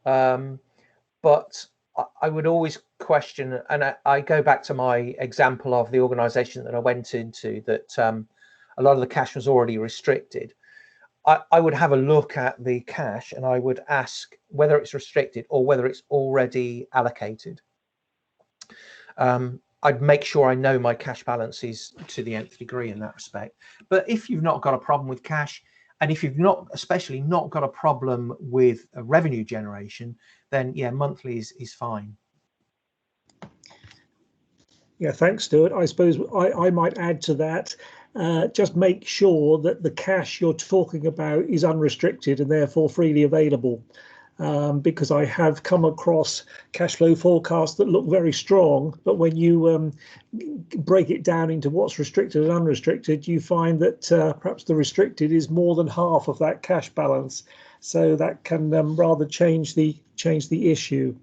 But I would always question, and I go back to my example of the organization that I went into, that a lot of the cash was already restricted. I would have a look at the cash and I would ask whether it's restricted or whether it's already allocated. I'd make sure I know my cash balance is to the nth degree in that respect. But if you've not got a problem with cash, and if you've not, especially not got a problem with revenue generation, then yeah, monthly is fine. Yeah, thanks, Stuart. I suppose I might add to that. Just make sure that the cash you're talking about is unrestricted and therefore freely available. Because I have come across cash flow forecasts that look very strong, but when you break it down into what's restricted and unrestricted, you find that perhaps the restricted is more than half of that cash balance. So that can rather change the issue.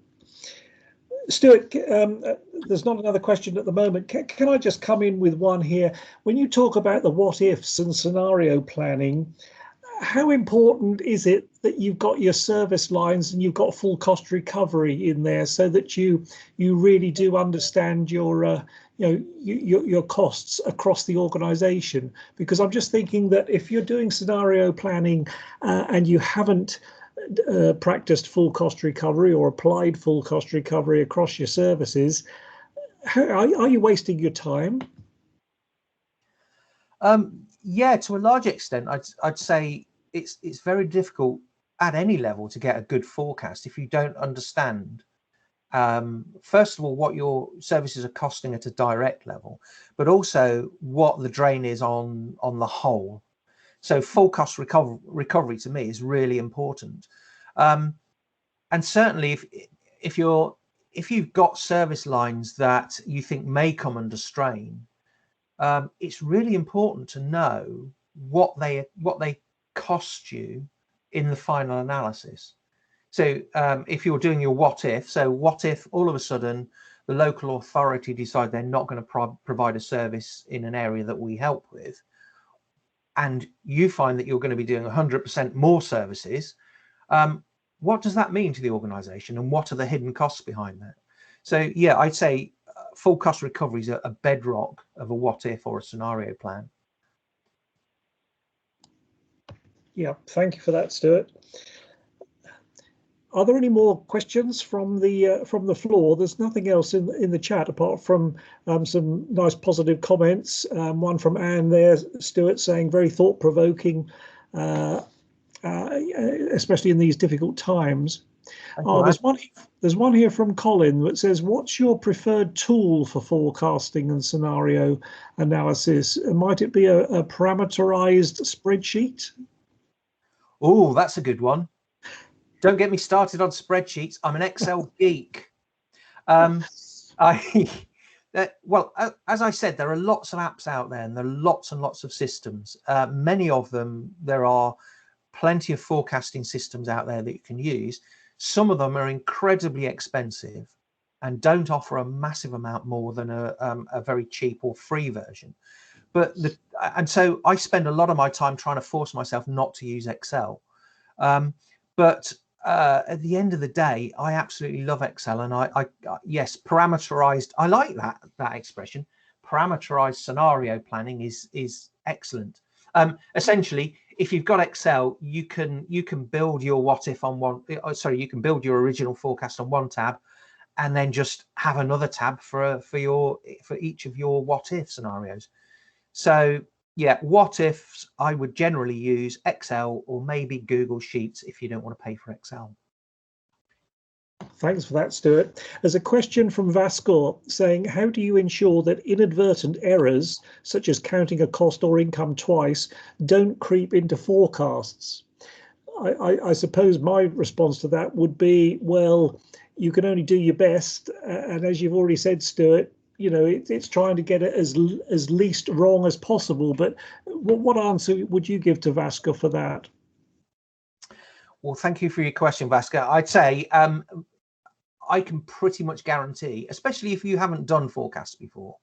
Stuart, there's not another question at the moment. Can I just come in with one here? When you talk about the what ifs and scenario planning, how important is it that you've got your service lines and you've got full cost recovery in there, so that you really do understand your your costs across the organization? Because I'm just thinking that if you're doing scenario planning and you haven't practiced full cost recovery or applied full cost recovery across your services, are you wasting your time? Yeah, to a large extent, I'd say it's very difficult at any level to get a good forecast if you don't understand, first of all, what your services are costing at a direct level, but also what the drain is on the whole. So full cost recovery to me is really important. And certainly if you've got service lines that you think may come under strain, it's really important to know what they cost you in the final analysis. So if you're doing your what if, so what if all of a sudden the local authority decide they're not going to provide a service in an area that we help with, and you find that you're going to be doing 100% more services, what does that mean to the organization, and what are the hidden costs behind that? So yeah, I'd say full cost recovery is a bedrock of a what if or a scenario plan. Yeah, thank you for that, Stuart. Are there any more questions from the floor? There's nothing else in the chat apart from some nice positive comments. One from Anne there, Stuart, saying very thought-provoking, especially in these difficult times. There's one here from Colin that says, what's your preferred tool for forecasting and scenario analysis? Might it be a parameterized spreadsheet? Oh, that's a good one. Don't get me started on spreadsheets. I'm an Excel geek. Well, as I said, there are lots of apps out there, and there are lots and lots of systems. Many of them, there are plenty of forecasting systems out there that you can use. Some of them are incredibly expensive and don't offer a massive amount more than a very cheap or free version. And so I spend a lot of my time trying to force myself not to use Excel. But at the end of the day, I absolutely love Excel, and yes, parameterized. I like that expression. Parameterized scenario planning is excellent. Essentially, if you've got Excel, you can build your what if on one. Sorry, you can build your original forecast on one tab, and then just have another tab for each of your what if scenarios. So yeah, what ifs, I would generally use Excel or maybe Google Sheets if you don't want to pay for Excel. Thanks for that, Stuart. There's a question from Vasco saying, how do you ensure that inadvertent errors, such as counting a cost or income twice, don't creep into forecasts? I suppose my response to that would be, well, you can only do your best. And as you've already said, Stuart, you know, it's trying to get it as least wrong as possible. But what answer would you give to Vasco for that? Well, thank you for your question, Vasco. I'd say I can pretty much guarantee, especially if you haven't done forecasts before,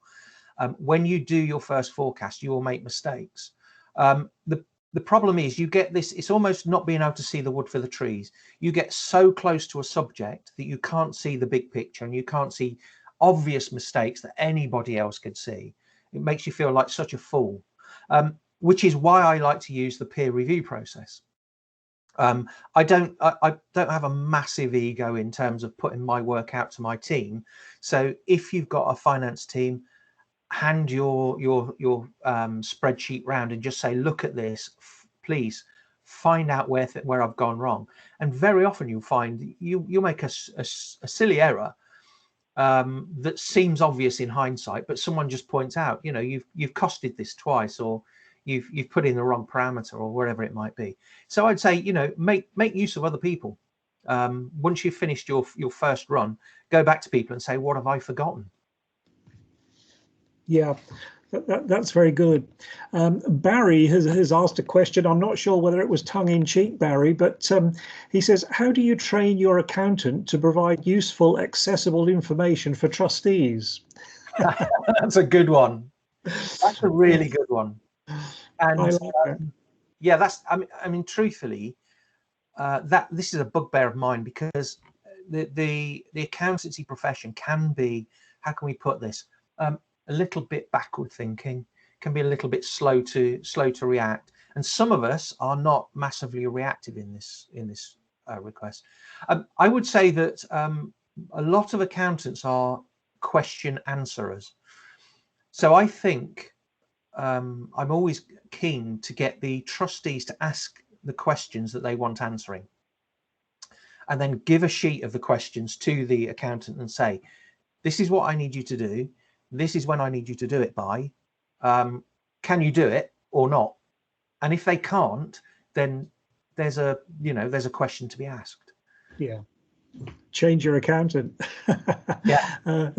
when you do your first forecast, you will make mistakes. The problem is you get this, it's almost not being able to see the wood for the trees. You get so close to a subject that you can't see the big picture, and you can't see obvious mistakes that anybody else could see. It makes you feel like such a fool, which is why I like to use the peer review process. I don't have a massive ego in terms of putting my work out to my team. So if you've got a finance team, hand your spreadsheet round and just say, look at this, please find out where I've gone wrong. And very often you'll find you'll make a silly error that seems obvious in hindsight, but someone just points out, you know, you've costed this twice, or you've put in the wrong parameter, or whatever it might be. So I'd say, you know, make use of other people. Once you've finished your first run, go back to people and say, what have I forgotten? Yeah, that's very good. Barry has asked a question. I'm not sure whether it was tongue-in-cheek, Barry, but he says, how do you train your accountant to provide useful, accessible information for trustees? That's a good one. That's a really good one. And I like that. yeah, that's, I mean, truthfully, that this is a bugbear of mine, because the accountancy profession can be, how can we put this, a little bit backward thinking, can be a little bit slow to react, and some of us are not massively reactive in this request. I would say that a lot of accountants are question answerers. So I think I'm always keen to get the trustees to ask the questions that they want answering, and then give a sheet of the questions to the accountant and say, this is what I need you to do. This is when I need you to do it by. Can you do it or not? And if they can't, then there's a question to be asked. Yeah. Change your accountant. Yeah.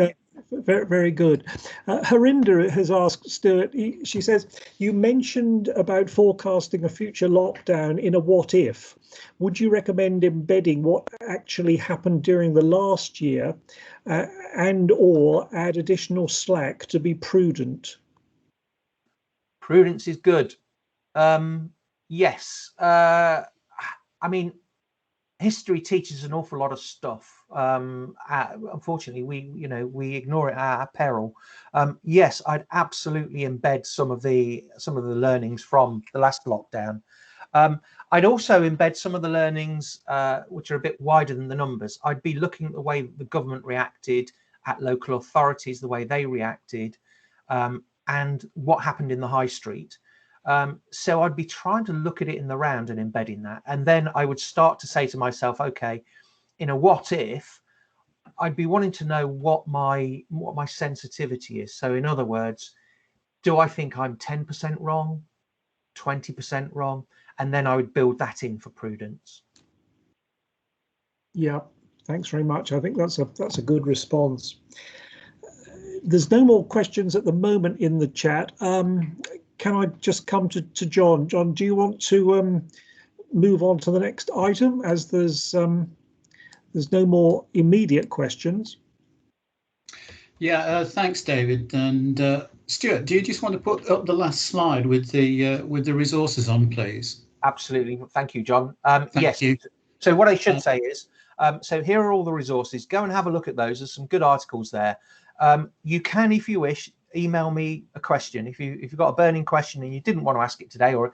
Very, very good. Harinder has asked Stuart, she says, you mentioned about forecasting a future lockdown in a what if. Would you recommend embedding what actually happened during the last year and or add additional slack to be prudent? Prudence is good. Yes. I mean, history teaches an awful lot of stuff. Unfortunately, we ignore it at our peril. Yes, I'd absolutely embed some of the learnings from the last lockdown. I'd also embed some of the learnings which are a bit wider than the numbers. I'd be looking at the way the government reacted, at local authorities, the way they reacted, and what happened in the high street. So I'd be trying to look at it in the round and embedding that. And then I would start to say to myself, okay, in a what if, I'd be wanting to know what my sensitivity is. So in other words, do I think I'm 10% wrong, 20% wrong? And then I would build that in for prudence. Yeah, thanks very much. I think that's a good response. There's no more questions at the moment in the chat. Can I just come to John? John, do you want to move on to the next item, as there's no more immediate questions? Yeah, thanks, David. And Stuart, do you just want to put up the last slide with the resources on, please? Absolutely. Thank you, John. Thank yes. you. So what I should say is, so here are all the resources. Go and have a look at those. There's some good articles there. You can, if you wish, email me a question. If you've got a burning question and you didn't want to ask it today, or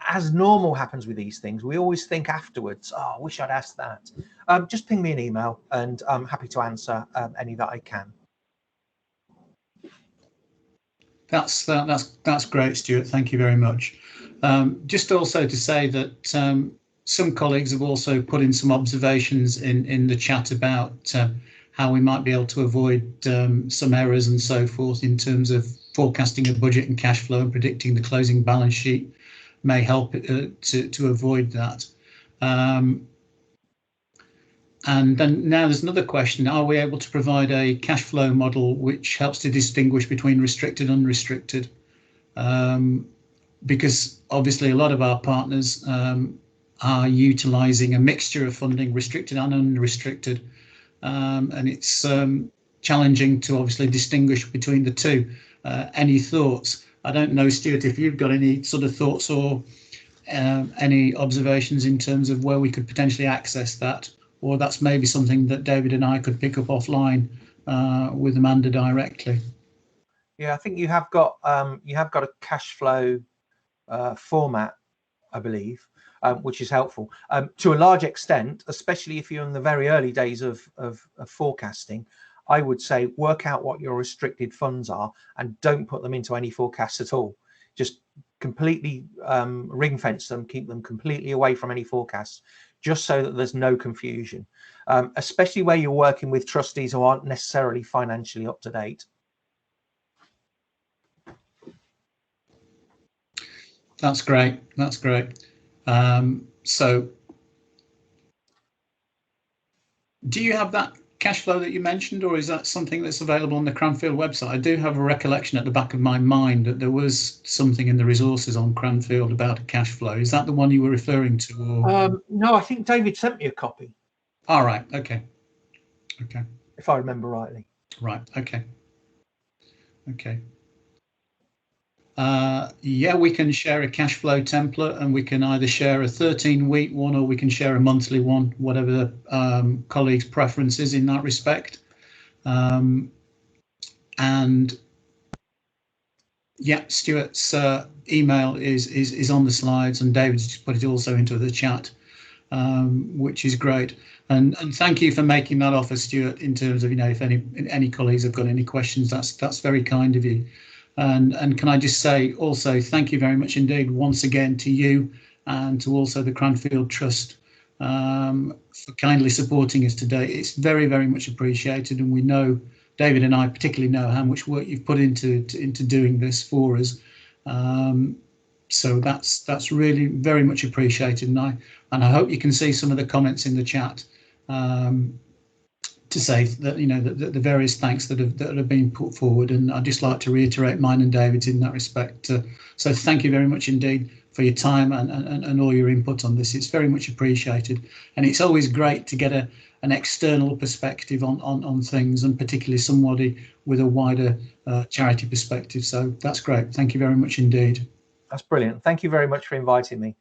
as normal happens with these things, we always think afterwards, oh, I wish I'd asked that. Just ping me an email and I'm happy to answer any that I can. That's great, Stuart. Thank you very much. Just also to say that some colleagues have also put in some observations in the chat about how we might be able to avoid some errors and so forth in terms of forecasting a budget and cash flow and predicting the closing balance sheet may help to avoid that. And then now there's another question. Are we able to provide a cash flow model which helps to distinguish between restricted and unrestricted? Because obviously a lot of our partners are utilising a mixture of funding, restricted and unrestricted. And it's challenging to obviously distinguish between the two. Any thoughts? I don't know, Stuart, if you've got any sort of thoughts or any observations in terms of where we could potentially access that, or that's maybe something that David and I could pick up offline with Amanda directly. Yeah, I think you have got a cash flow format, I believe, which is helpful to a large extent, especially if you're in the very early days of forecasting. I would say work out what your restricted funds are and don't put them into any forecasts at all. Just completely ring fence them, keep them completely away from any forecasts, just so that there's no confusion, especially where you're working with trustees who aren't necessarily financially up to date. That's great. That's great. So do you have that cash flow that you mentioned, or is that something that's available on the Cranfield website? I do have a recollection at the back of my mind that there was something in the resources on Cranfield about a cash flow. Is that the one you were referring to? Or? No, I think David sent me a copy. All right. Okay. Okay. If I remember rightly. Right. Okay. Okay. Yeah, we can share a cash flow template, and we can either share a 13-week one or we can share a monthly one, whatever colleagues' preference is in that respect. And yeah, Stuart's email is on the slides, and David's just put it also into the chat, which is great. And thank you for making that offer, Stuart, in terms of, if any colleagues have got any questions, that's very kind of you. And can I just say also thank you very much indeed once again to you and to also the Cranfield Trust for kindly supporting us today. It's very, very much appreciated, and we know, David and I particularly know, how much work you've put into doing this for us. So that's really very much appreciated, and I hope you can see some of the comments in the chat to say that, you know, the various thanks that have been put forward, and I'd just like to reiterate mine and David's in that respect. So thank you very much indeed for your time and all your input on this. It's very much appreciated, and it's always great to get an external perspective on things, and particularly somebody with a wider charity perspective. So that's great. Thank you very much indeed. That's brilliant. Thank you very much for inviting me.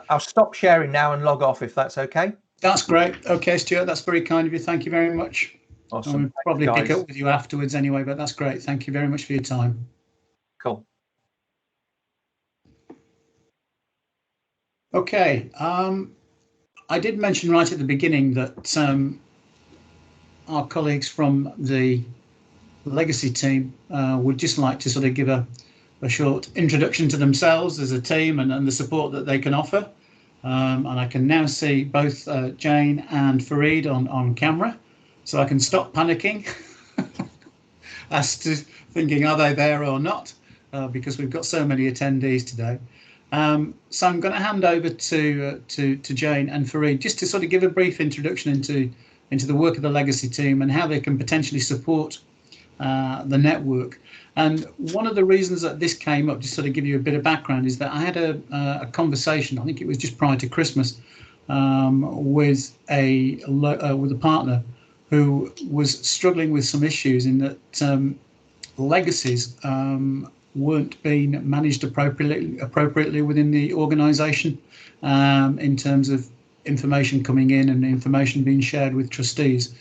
I'll stop sharing now and log off if that's okay. That's great. Okay, Stuart, that's very kind of you. Thank you very much. Awesome. We'll probably pick up with you afterwards anyway, but that's great. Thank you very much for your time. Cool. Okay. I did mention right at the beginning that our colleagues from the legacy team would just like to sort of give a short introduction to themselves as a team and the support that they can offer. And I can now see both Jane and Fareed on camera, so I can stop panicking as to thinking, are they there or not? Because we've got so many attendees today. So I'm going to hand over to Jane and Fareed just to sort of give a brief introduction into the work of the legacy team and how they can potentially support the network. And one of the reasons that this came up, just sort of give you a bit of background, is that I had a conversation, I think it was just prior to Christmas, with a partner who was struggling with some issues in that legacies weren't being managed appropriately within the organisation, in terms of information coming in and information being shared with trustees,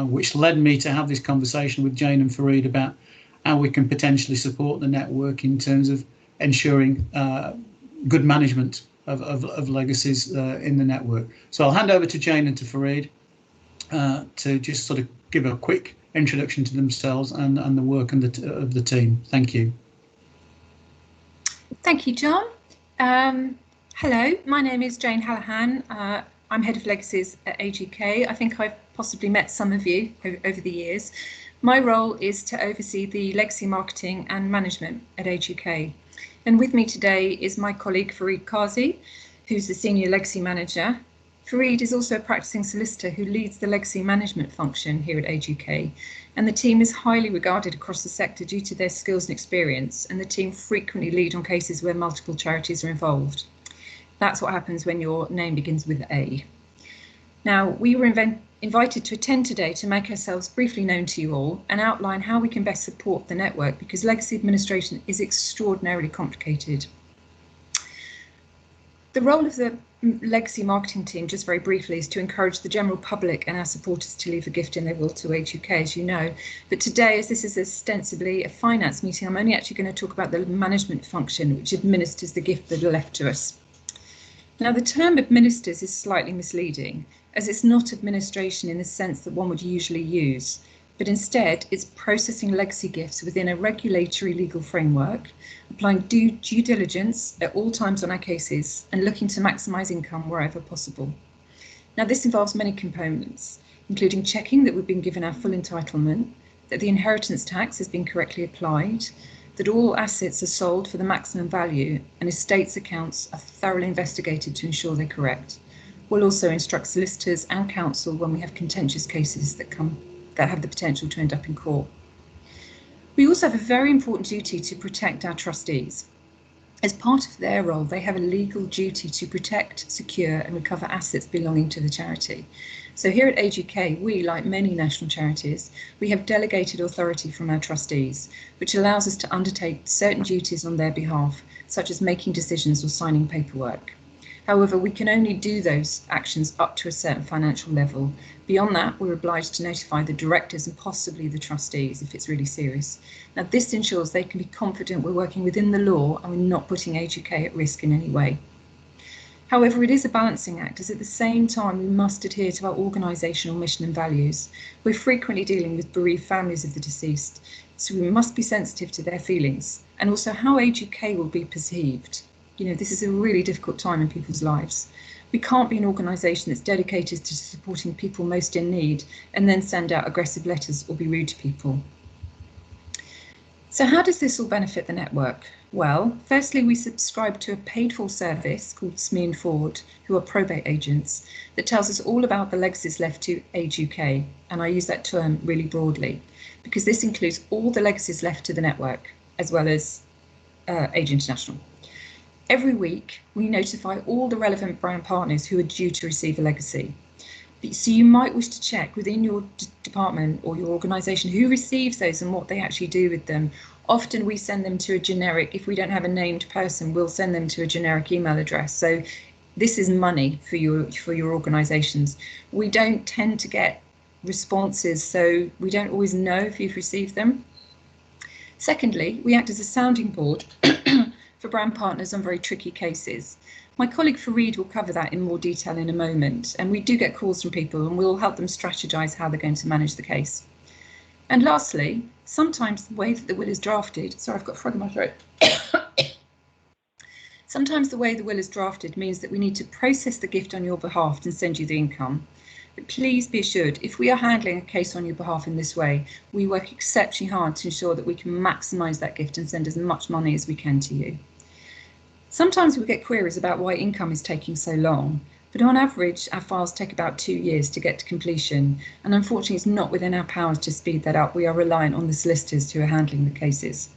which led me to have this conversation with Jane and Fareed about how we can potentially support the network in terms of ensuring good management of legacies in the network. So I'll hand over to Jane and to Fareed to just sort of give a quick introduction to themselves and the work and of the team. Thank you. Thank you, John. Hello, my name is Jane Hallahan. I'm Head of Legacies at AGK. I think I've possibly met some of you over the years. My role is to oversee the legacy marketing and management at AGK. And with me today is my colleague Fareed Qazi, who's the Senior Legacy Manager. Fareed is also a practicing solicitor who leads the legacy management function here at AGK. And the team is highly regarded across the sector due to their skills and experience, and the team frequently lead on cases where multiple charities are involved. That's what happens when your name begins with A. Now, we were invited to attend today to make ourselves briefly known to you all and outline how we can best support the network, because legacy administration is extraordinarily complicated. The role of the legacy marketing team, just very briefly, is to encourage the general public and our supporters to leave a gift in their will to AGK, as you know. But today, as this is ostensibly a finance meeting, I'm only actually going to talk about the management function, which administers the gift that are left to us. Now, the term administers is slightly misleading, as it's not administration in the sense that one would usually use, but instead it's processing legacy gifts within a regulatory legal framework, applying due diligence at all times on our cases, and looking to maximise income wherever possible. Now, this involves many components, including checking that we've been given our full entitlement, that the inheritance tax has been correctly applied, that all assets are sold for the maximum value, and estates accounts are thoroughly investigated to ensure they're correct. We'll also instruct solicitors and counsel when we have contentious cases that have the potential to end up in court. We also have a very important duty to protect our trustees. As part of their role, they have a legal duty to protect, secure and recover assets belonging to the charity. So here at AGK, we, like many national charities, we have delegated authority from our trustees, which allows us to undertake certain duties on their behalf, such as making decisions or signing paperwork. However, we can only do those actions up to a certain financial level. Beyond that, we're obliged to notify the directors and possibly the trustees if it's really serious. Now, this ensures they can be confident we're working within the law and we're not putting AGK at risk in any way. However, it is a balancing act, as at the same time we must adhere to our organisational mission and values. We're frequently dealing with bereaved families of the deceased, so we must be sensitive to their feelings and also how AGK will be perceived. You know, this is a really difficult time in people's lives. We can't be an organisation that's dedicated to supporting people most in need and then send out aggressive letters or be rude to people. So how does this all benefit the network? Well, firstly, we subscribe to a paid-for service called SME and Ford, who are probate agents, that tells us all about the legacies left to Age UK. And I use that term really broadly, because this includes all the legacies left to the network, as well as Age International. Every week, we notify all the relevant brand partners who are due to receive a legacy. So you might wish to check within your department or your organisation who receives those and what they actually do with them. Often we send them to a generic, if we don't have a named person, we'll send them to a generic email address. So this is money for your organisations. We don't tend to get responses, so we don't always know if you've received them. Secondly, we act as a sounding board for brand partners on very tricky cases. My colleague Fareed will cover that in more detail in a moment, and we do get calls from people and we'll help them strategise how they're going to manage the case. And lastly, sometimes the way that the will is drafted, sorry, I've got a frog in my throat. Sometimes the way the will is drafted means that we need to process the gift on your behalf and send you the income. But please be assured, if we are handling a case on your behalf in this way, we work exceptionally hard to ensure that we can maximise that gift and send as much money as we can to you. Sometimes we get queries about why income is taking so long, but on average, our files take about 2 years to get to completion, and unfortunately it's not within our powers to speed that up. We are reliant on the solicitors who are handling the cases.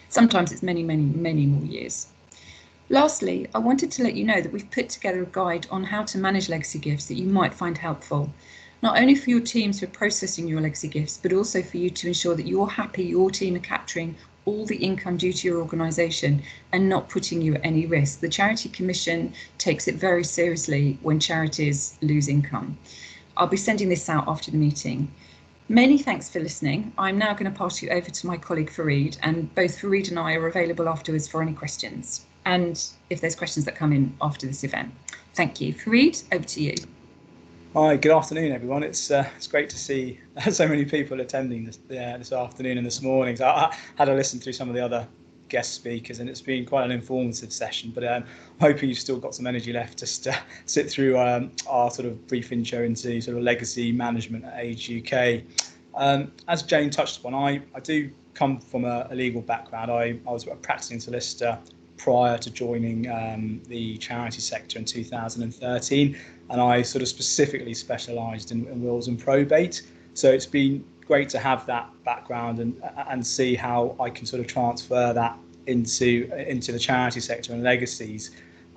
Sometimes it's many, many, many more years. Lastly, I wanted to let you know that we've put together a guide on how to manage legacy gifts that you might find helpful, not only for your teams who are processing your legacy gifts, but also for you to ensure that you're happy your team are capturing all the income due to your organisation and not putting you at any risk. The Charity Commission takes it very seriously when charities lose income. I'll be sending this out after the meeting. Many thanks for listening. I'm now going to pass you over to my colleague Fareed, and both Fareed and I are available afterwards for any questions, and if there's questions that come in after this event. Thank you. Fareed, over to you. Hi, good afternoon, everyone. It's great to see so many people attending this afternoon and this morning. So I had a listen through some of the other guest speakers, and it's been quite an informative session. But I'm hoping you've still got some energy left just to sit through our sort of brief intro into sort of legacy management at Age UK. As Jane touched upon, I do come from a legal background. I was a practicing solicitor prior to joining the charity sector in 2013, and I sort of specifically specialised in wills and probate. So it's been great to have that background and see how I can sort of transfer that into the charity sector and legacies.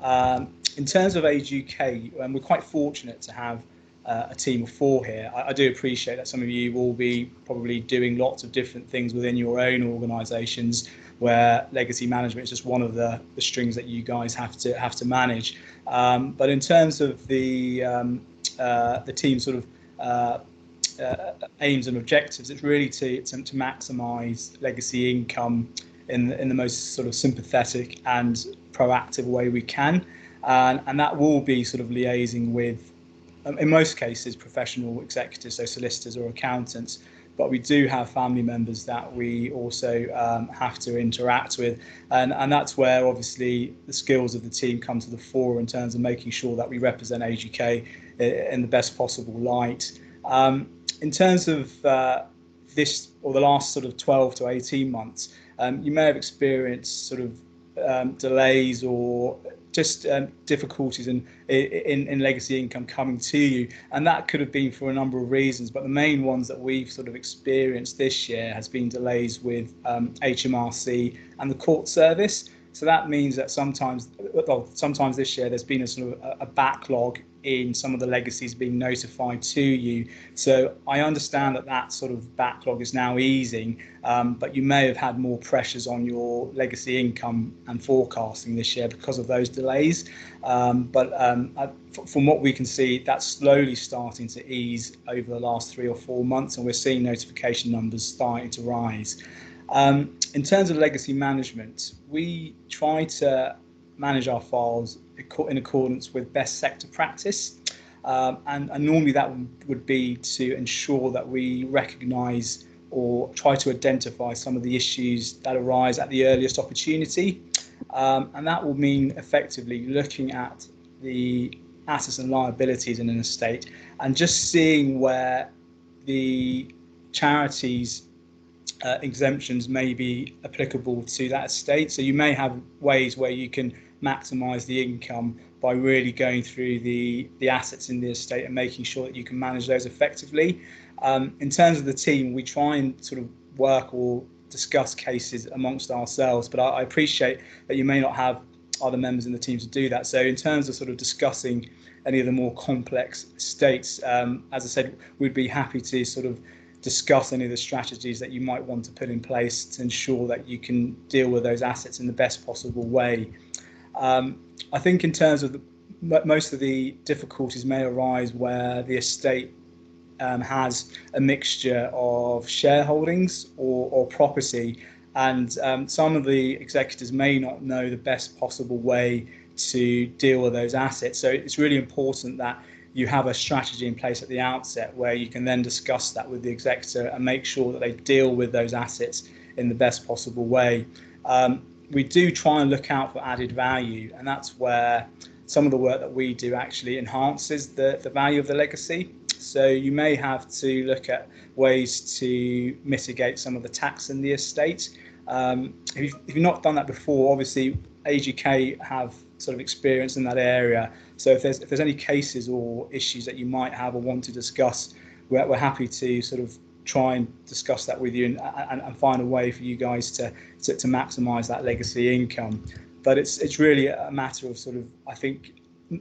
In terms of Age UK, we're quite fortunate to have a team of 4 here. I do appreciate that some of you will be probably doing lots of different things within your own organisations, where legacy management is just one of the strings that you guys have to manage. But in terms of the team sort of aims and objectives, it's really to maximise legacy income in the most sort of sympathetic and proactive way we can, and that will be sort of liaising with, in most cases, professional executives, so solicitors or accountants. But we do have family members that we also have to interact with, and that's where obviously the skills of the team come to the fore in terms of making sure that we represent Age UK in the best possible light. In terms of this or the last sort of 12 to 18 months, you may have experienced sort of delays or just difficulties in legacy income coming to you, and that could have been for a number of reasons, but the main ones that we've sort of experienced this year has been delays with HMRC and the court service. So that means that sometimes this year there's been a sort of a backlog in some of the legacies being notified to you. So I understand that sort of backlog is now easing, but you may have had more pressures on your legacy income and forecasting this year because of those delays. But from what we can see, that's slowly starting to ease over the last 3 or 4 months, and we're seeing notification numbers starting to rise. In terms of legacy management, we try to manage our files in accordance with best sector practice, and normally that would be to ensure that we recognise or try to identify some of the issues that arise at the earliest opportunity, and that will mean effectively looking at the assets and liabilities in an estate and just seeing where the charities exemptions may be applicable to that estate. So you may have ways where you can maximise the income by really going through the assets in the estate and making sure that you can manage those effectively. In terms of the team, we try and sort of work or discuss cases amongst ourselves, but I appreciate that you may not have other members in the team to do that. So in terms of sort of discussing any of the more complex estates, as I said, we'd be happy to sort of discuss any of the strategies that you might want to put in place to ensure that you can deal with those assets in the best possible way. I think in terms of most of the difficulties may arise where the estate has a mixture of shareholdings or property, and some of the executors may not know the best possible way to deal with those assets. So it's really important that you have a strategy in place at the outset where you can then discuss that with the executor and make sure that they deal with those assets in the best possible way. We do try and look out for added value, and that's where some of the work that we do actually enhances the value of the legacy. So you may have to look at ways to mitigate some of the tax in the estate. If you've not done that before, obviously AGK have sort of experience in that area. So if there's any cases or issues that you might have or want to discuss, we're happy to sort of try and discuss that with you and find a way for you guys to maximise that legacy income. But it's really a matter of sort of, I think,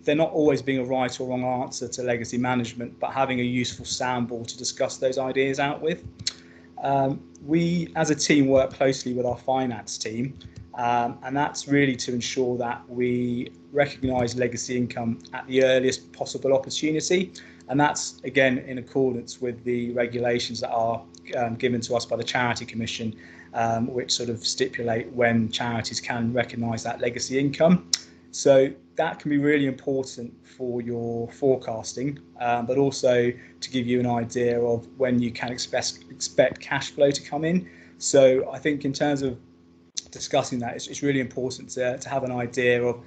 they're not always being a right or wrong answer to legacy management, but having a useful soundboard to discuss those ideas out with. We, as a team, work closely with our finance team, and that's really to ensure that we recognise legacy income at the earliest possible opportunity. And that's, again, in accordance with the regulations that are given to us by the Charity Commission, which sort of stipulate when charities can recognise that legacy income. So that can be really important for your forecasting, but also to give you an idea of when you can expect cash flow to come in. So I think in terms of discussing that, it's really important to have an idea of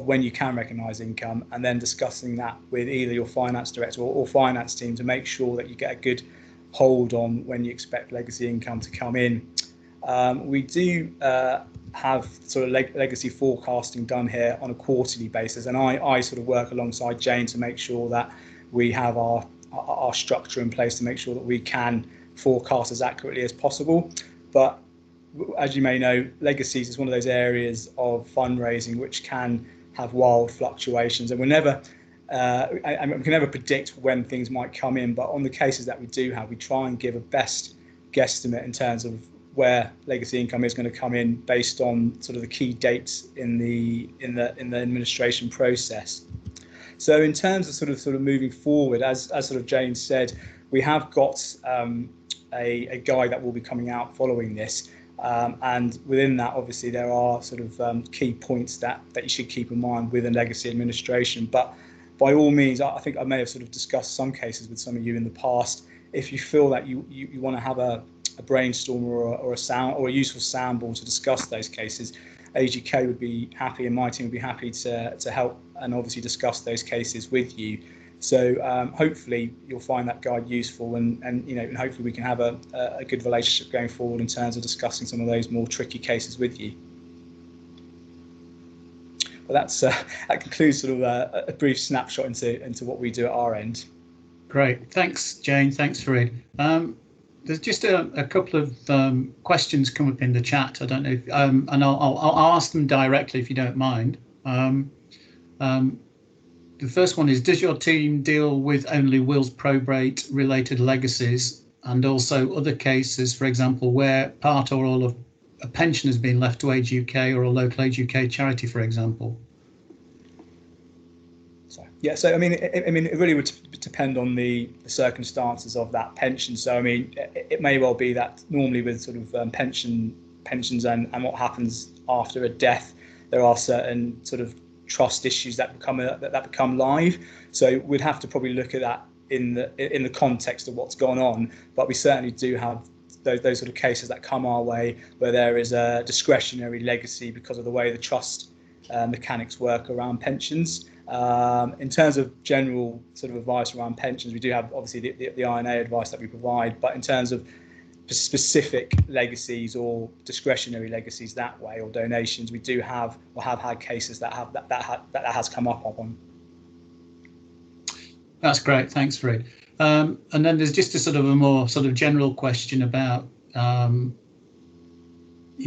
when you can recognise income, and then discussing that with either your finance director or finance team to make sure that you get a good hold on when you expect legacy income to come in. We do have sort of legacy forecasting done here on a quarterly basis, and I sort of work alongside Jane to make sure that we have our structure in place to make sure that we can forecast as accurately as possible. But as you may know, legacies is one of those areas of fundraising which can have wild fluctuations, and we can never predict when things might come in. But on the cases that we do have, we try and give a best guesstimate in terms of where legacy income is going to come in based on sort of the key dates in the administration process. So in terms of sort of moving forward, as sort of Jane said, we have got a guide that will be coming out following this. And within that, obviously, there are sort of key points that you should keep in mind within legacy administration. But by all means, I think I may have sort of discussed some cases with some of you in the past. If you feel that you want to have a brainstorm or a useful soundboard to discuss those cases, AGK would be happy, and my team would be happy to help and obviously discuss those cases with you. So hopefully you'll find that guide useful, and hopefully we can have a good relationship going forward in terms of discussing some of those more tricky cases with you. But that concludes sort of a brief snapshot into what we do at our end. Great, thanks Jane, thanks Farid. There's just a couple of questions come up in the chat. I don't know if, and I'll ask them directly if you don't mind. The first one is, does your team deal with only wills probate related legacies and also other cases, for example, where part or all of a pension has been left to Age UK or a local Age UK charity, for example? Yeah, so I mean, it really would depend on the circumstances of that pension. So I mean, it may well be that normally with sort of pensions and what happens after a death, there are certain sort of trust issues that become live. So we'd have to probably look at that in the context of what's gone on. But we certainly do have those sort of cases that come our way where there is a discretionary legacy because of the way the trust mechanics work around pensions. In terms of general sort of advice around pensions, we do have obviously the INA advice that we provide, but in terms of specific legacies or discretionary legacies that way, or donations, we do have or have had cases that has come up on. That's great, thanks, Fred. And then there's just a sort of a more sort of general question about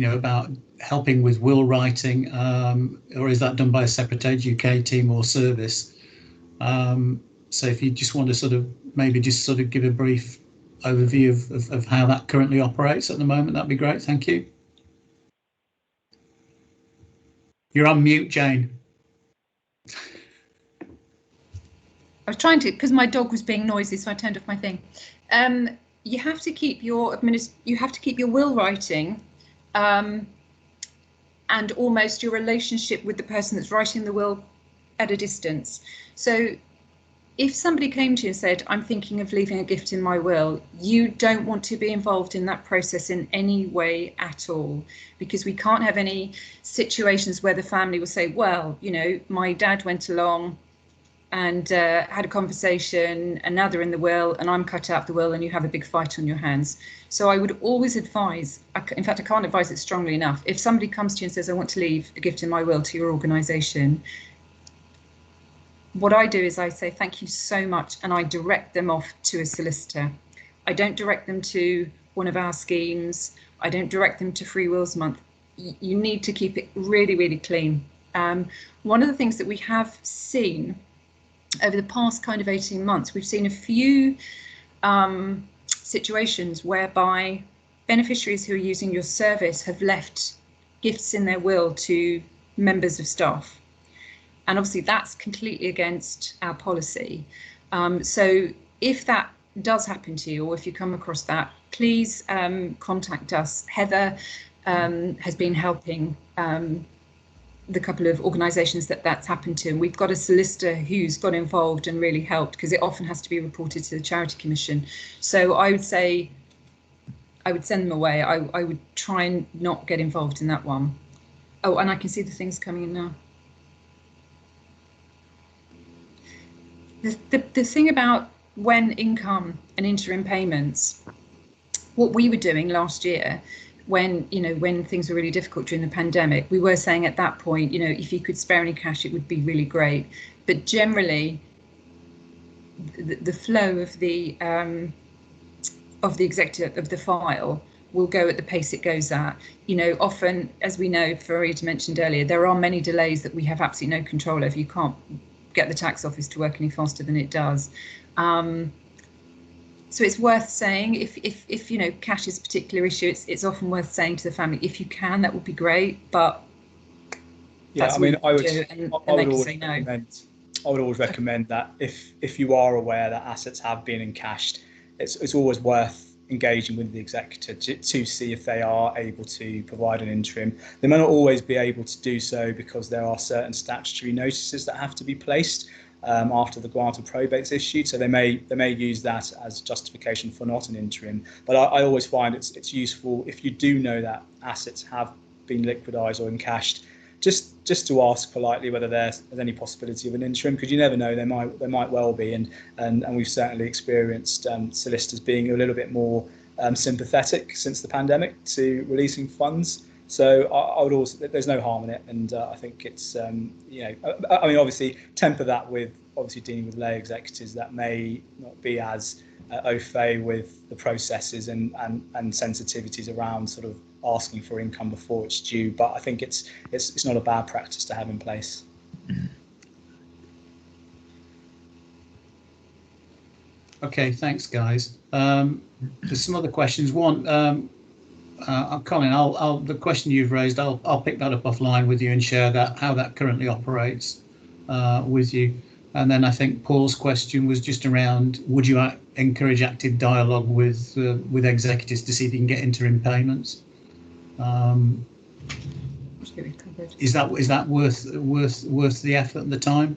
about helping with will writing, or is that done by a separate Age UK team or service? So if you just want to sort of maybe just sort of give a brief overview of how that currently operates at the moment, that'd be great. Thank you. You're on mute, Jane. I was trying to, because my dog was being noisy, so I turned off my thing. You have to keep your will writing, and almost your relationship with the person that's writing the will at a distance. So if somebody came to you and said, I'm thinking of leaving a gift in my will, you don't want to be involved in that process in any way at all, because we can't have any situations where the family will say, well, my dad went along and had a conversation, and now they're in the will and I'm cut out the will, and you have a big fight on your hands. So I would always advise, in fact, I can't advise it strongly enough, if somebody comes to you and says, I want to leave a gift in my will to your organisation, what I do is I say, thank you so much, and I direct them off to a solicitor. I don't direct them to one of our schemes. I don't direct them to Free Wills Month. You need to keep it really, really clean. One of the things that we have seen over the past kind of 18 months, we've seen a few situations whereby beneficiaries who are using your service have left gifts in their will to members of staff. And obviously that's completely against our policy. So if that does happen to you, or if you come across that, please contact us. Heather has been helping the couple of organisations that's happened to, and we've got a solicitor who's got involved and really helped, because it often has to be reported to the Charity Commission. So I would say I would send them away. I would try and not get involved in that one. Oh, and I can see the things coming in now. The thing about when income and interim payments, what we were doing last year, when things were really difficult during the pandemic, we were saying at that point, if you could spare any cash, it would be really great. But generally, the flow of the executive of the file will go at the pace it goes at. Often, as we know, Farida mentioned earlier, there are many delays that we have absolutely no control over. You can't get the tax office to work any faster than it does. So it's worth saying, if cash is a particular issue, it's often worth saying to the family, if you can, that would be great. But yeah, I mean, I would always recommend that if you are aware that assets have been encashed, it's always worth engaging with the executor to see if they are able to provide an interim. They may not always be able to do so, because there are certain statutory notices that have to be placed after the grant of probate's issued, so they may use that as justification for not an interim. But I always find it's useful, if you do know that assets have been liquidised or encashed, just to ask politely whether there's any possibility of an interim, because you never know, there might well be, and we've certainly experienced solicitors being a little bit more sympathetic since the pandemic to releasing funds. So I would also, there's no harm in it, and I think it's I mean, obviously temper that with obviously dealing with lay executors that may not be as au fait with the processes and sensitivities around sort of asking for income before it's due. But I think it's not a bad practice to have in place. Okay, thanks, guys. There's some other questions. One, Colin, the question you've raised, I'll pick that up offline with you and share how that currently operates with you. And then I think Paul's question was just around, would you encourage active dialogue with executors to see if you can get interim payments? Is that worth the effort and the time?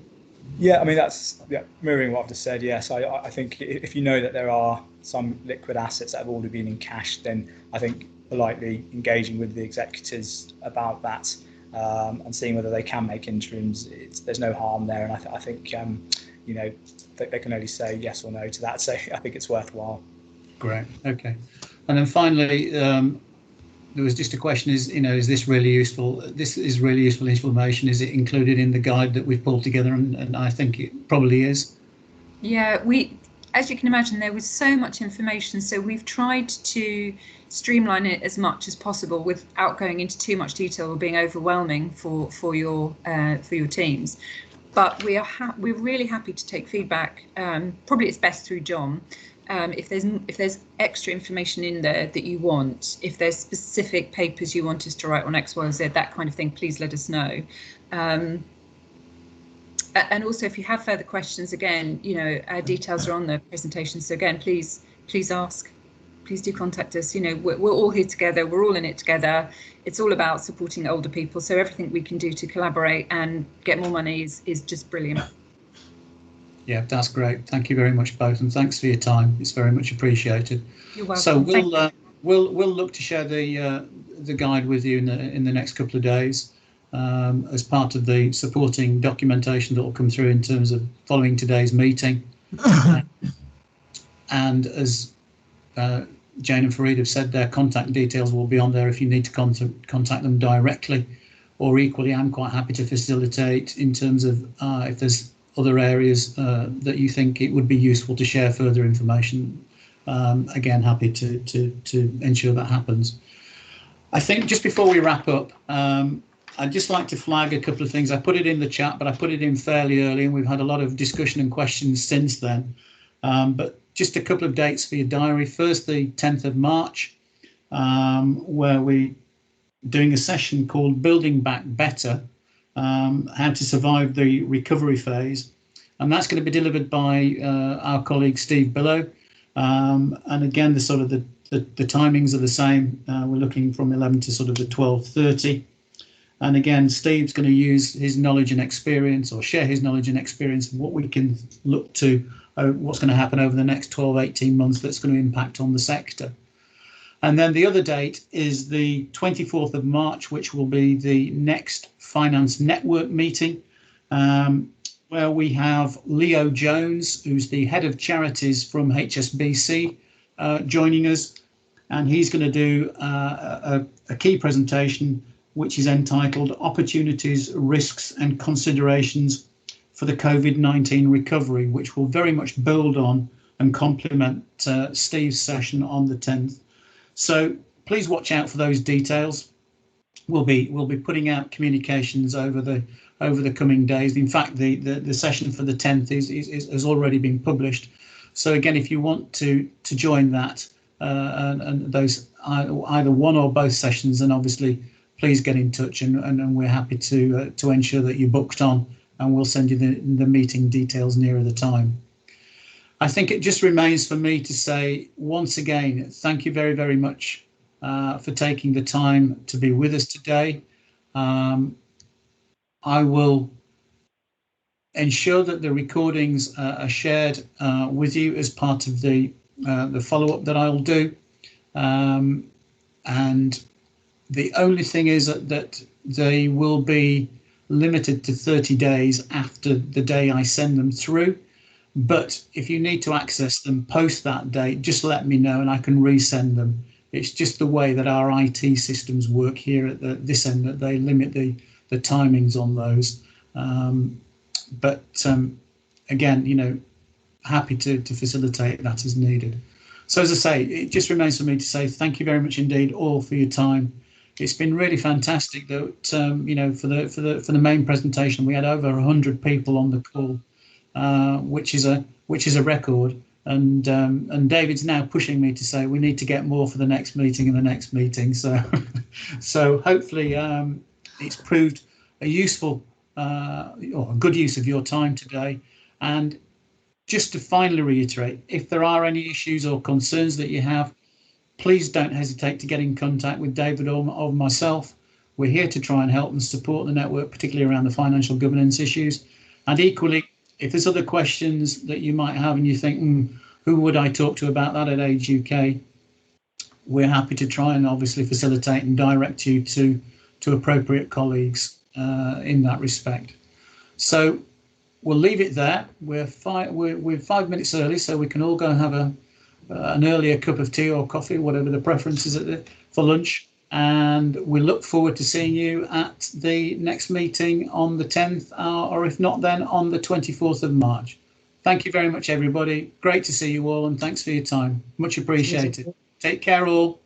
Yeah, I mean, that's mirroring what I've just said. Yes, I think if you know that there are some liquid assets that have already been encashed, then I think politely engaging with the executors about that and seeing whether they can make interims, there's no harm there. And I think they can only say yes or no to that. So I think it's worthwhile. Great. Okay. And then finally, there was just a question: is this really useful? This is really useful information. Is it included in the guide that we've pulled together? And I think it probably is. Yeah, as you can imagine, there was so much information, so we've tried to streamline it as much as possible without going into too much detail or being overwhelming for your teams. But we're really happy to take feedback. Probably it's best through John. If there's extra information in there that you want, if there's specific papers you want us to write on X, Y, or Z, that kind of thing, please let us know. And also, if you have further questions, again, our details are on the presentation. So again, please ask. Please do contact us. We're all here together. We're all in it together. It's all about supporting older people. So everything we can do to collaborate and get more money is just brilliant. Yeah, that's great. Thank you very much, both, and thanks for your time. It's very much appreciated. You're welcome. So we'll look to share the guide with you in the next couple of days. As part of the supporting documentation that will come through in terms of following today's meeting. And as Jane and Fareed have said, their contact details will be on there if you need to contact them directly, or equally I'm quite happy to facilitate in terms of if there's other areas that you think it would be useful to share further information. Again, happy to ensure that happens. I think just before we wrap up, I'd just like to flag a couple of things. I put it in the chat, but I put it in fairly early, and we've had a lot of discussion and questions since then. But just a couple of dates for your diary. First, the 10th of March, where we're doing a session called Building Back Better, how to survive the recovery phase. And that's going to be delivered by our colleague, Steve Billow. And again, the timings are the same. We're looking from 11 to sort of the 12:30. And again, Steve's going to use his knowledge and experience, or share his knowledge and experience of what we can look to, what's going to happen over the next 12, 18 months that's going to impact on the sector. And then the other date is the 24th of March, which will be the next Finance Network meeting, where we have Leo Jones, who's the head of charities from HSBC, joining us. And he's going to do a key presentation which is entitled Opportunities, Risks and Considerations for the COVID-19 Recovery, which will very much build on and complement Steve's session on the 10th. So please watch out for those details. We'll be putting out communications over the coming days. In fact, the session for the 10th has already been published. So again, if you want to join that and those either one or both sessions, then obviously please get in touch, and we're happy to ensure that you're booked on, and we'll send you the meeting details nearer the time. I think it just remains for me to say once again, thank you very, very much for taking the time to be with us today. I will ensure that the recordings are shared with you as part of the follow-up that I'll do. And the only thing is that they will be limited to 30 days after the day I send them through. But if you need to access them post that date, just let me know and I can resend them. It's just the way that our IT systems work here at this end, that they limit the timings on those. Again, happy to facilitate that as needed. So as I say, it just remains for me to say thank you very much indeed all for your time. It's been really fantastic that for the main presentation we had over 100 people on the call, which is a record. And David's now pushing me to say we need to get more for the next meeting and the next meeting. So so hopefully it's proved a useful or a good use of your time today. And just to finally reiterate, if there are any issues or concerns that you have, please don't hesitate to get in contact with David or myself. We're here to try and help and support the network, particularly around the financial governance issues. And equally, if there's other questions that you might have and you think, who would I talk to about that at Age UK? We're happy to try and obviously facilitate and direct you to appropriate colleagues in that respect. So we'll leave it there. We're 5 minutes early, so we can all go and have a an earlier cup of tea or coffee, whatever the preference is for lunch. And we look forward to seeing you at the next meeting on the 10th, or if not, then on the 24th of March. Thank you very much, everybody. Great to see you all, and thanks for your time. Much appreciated. Take care, all.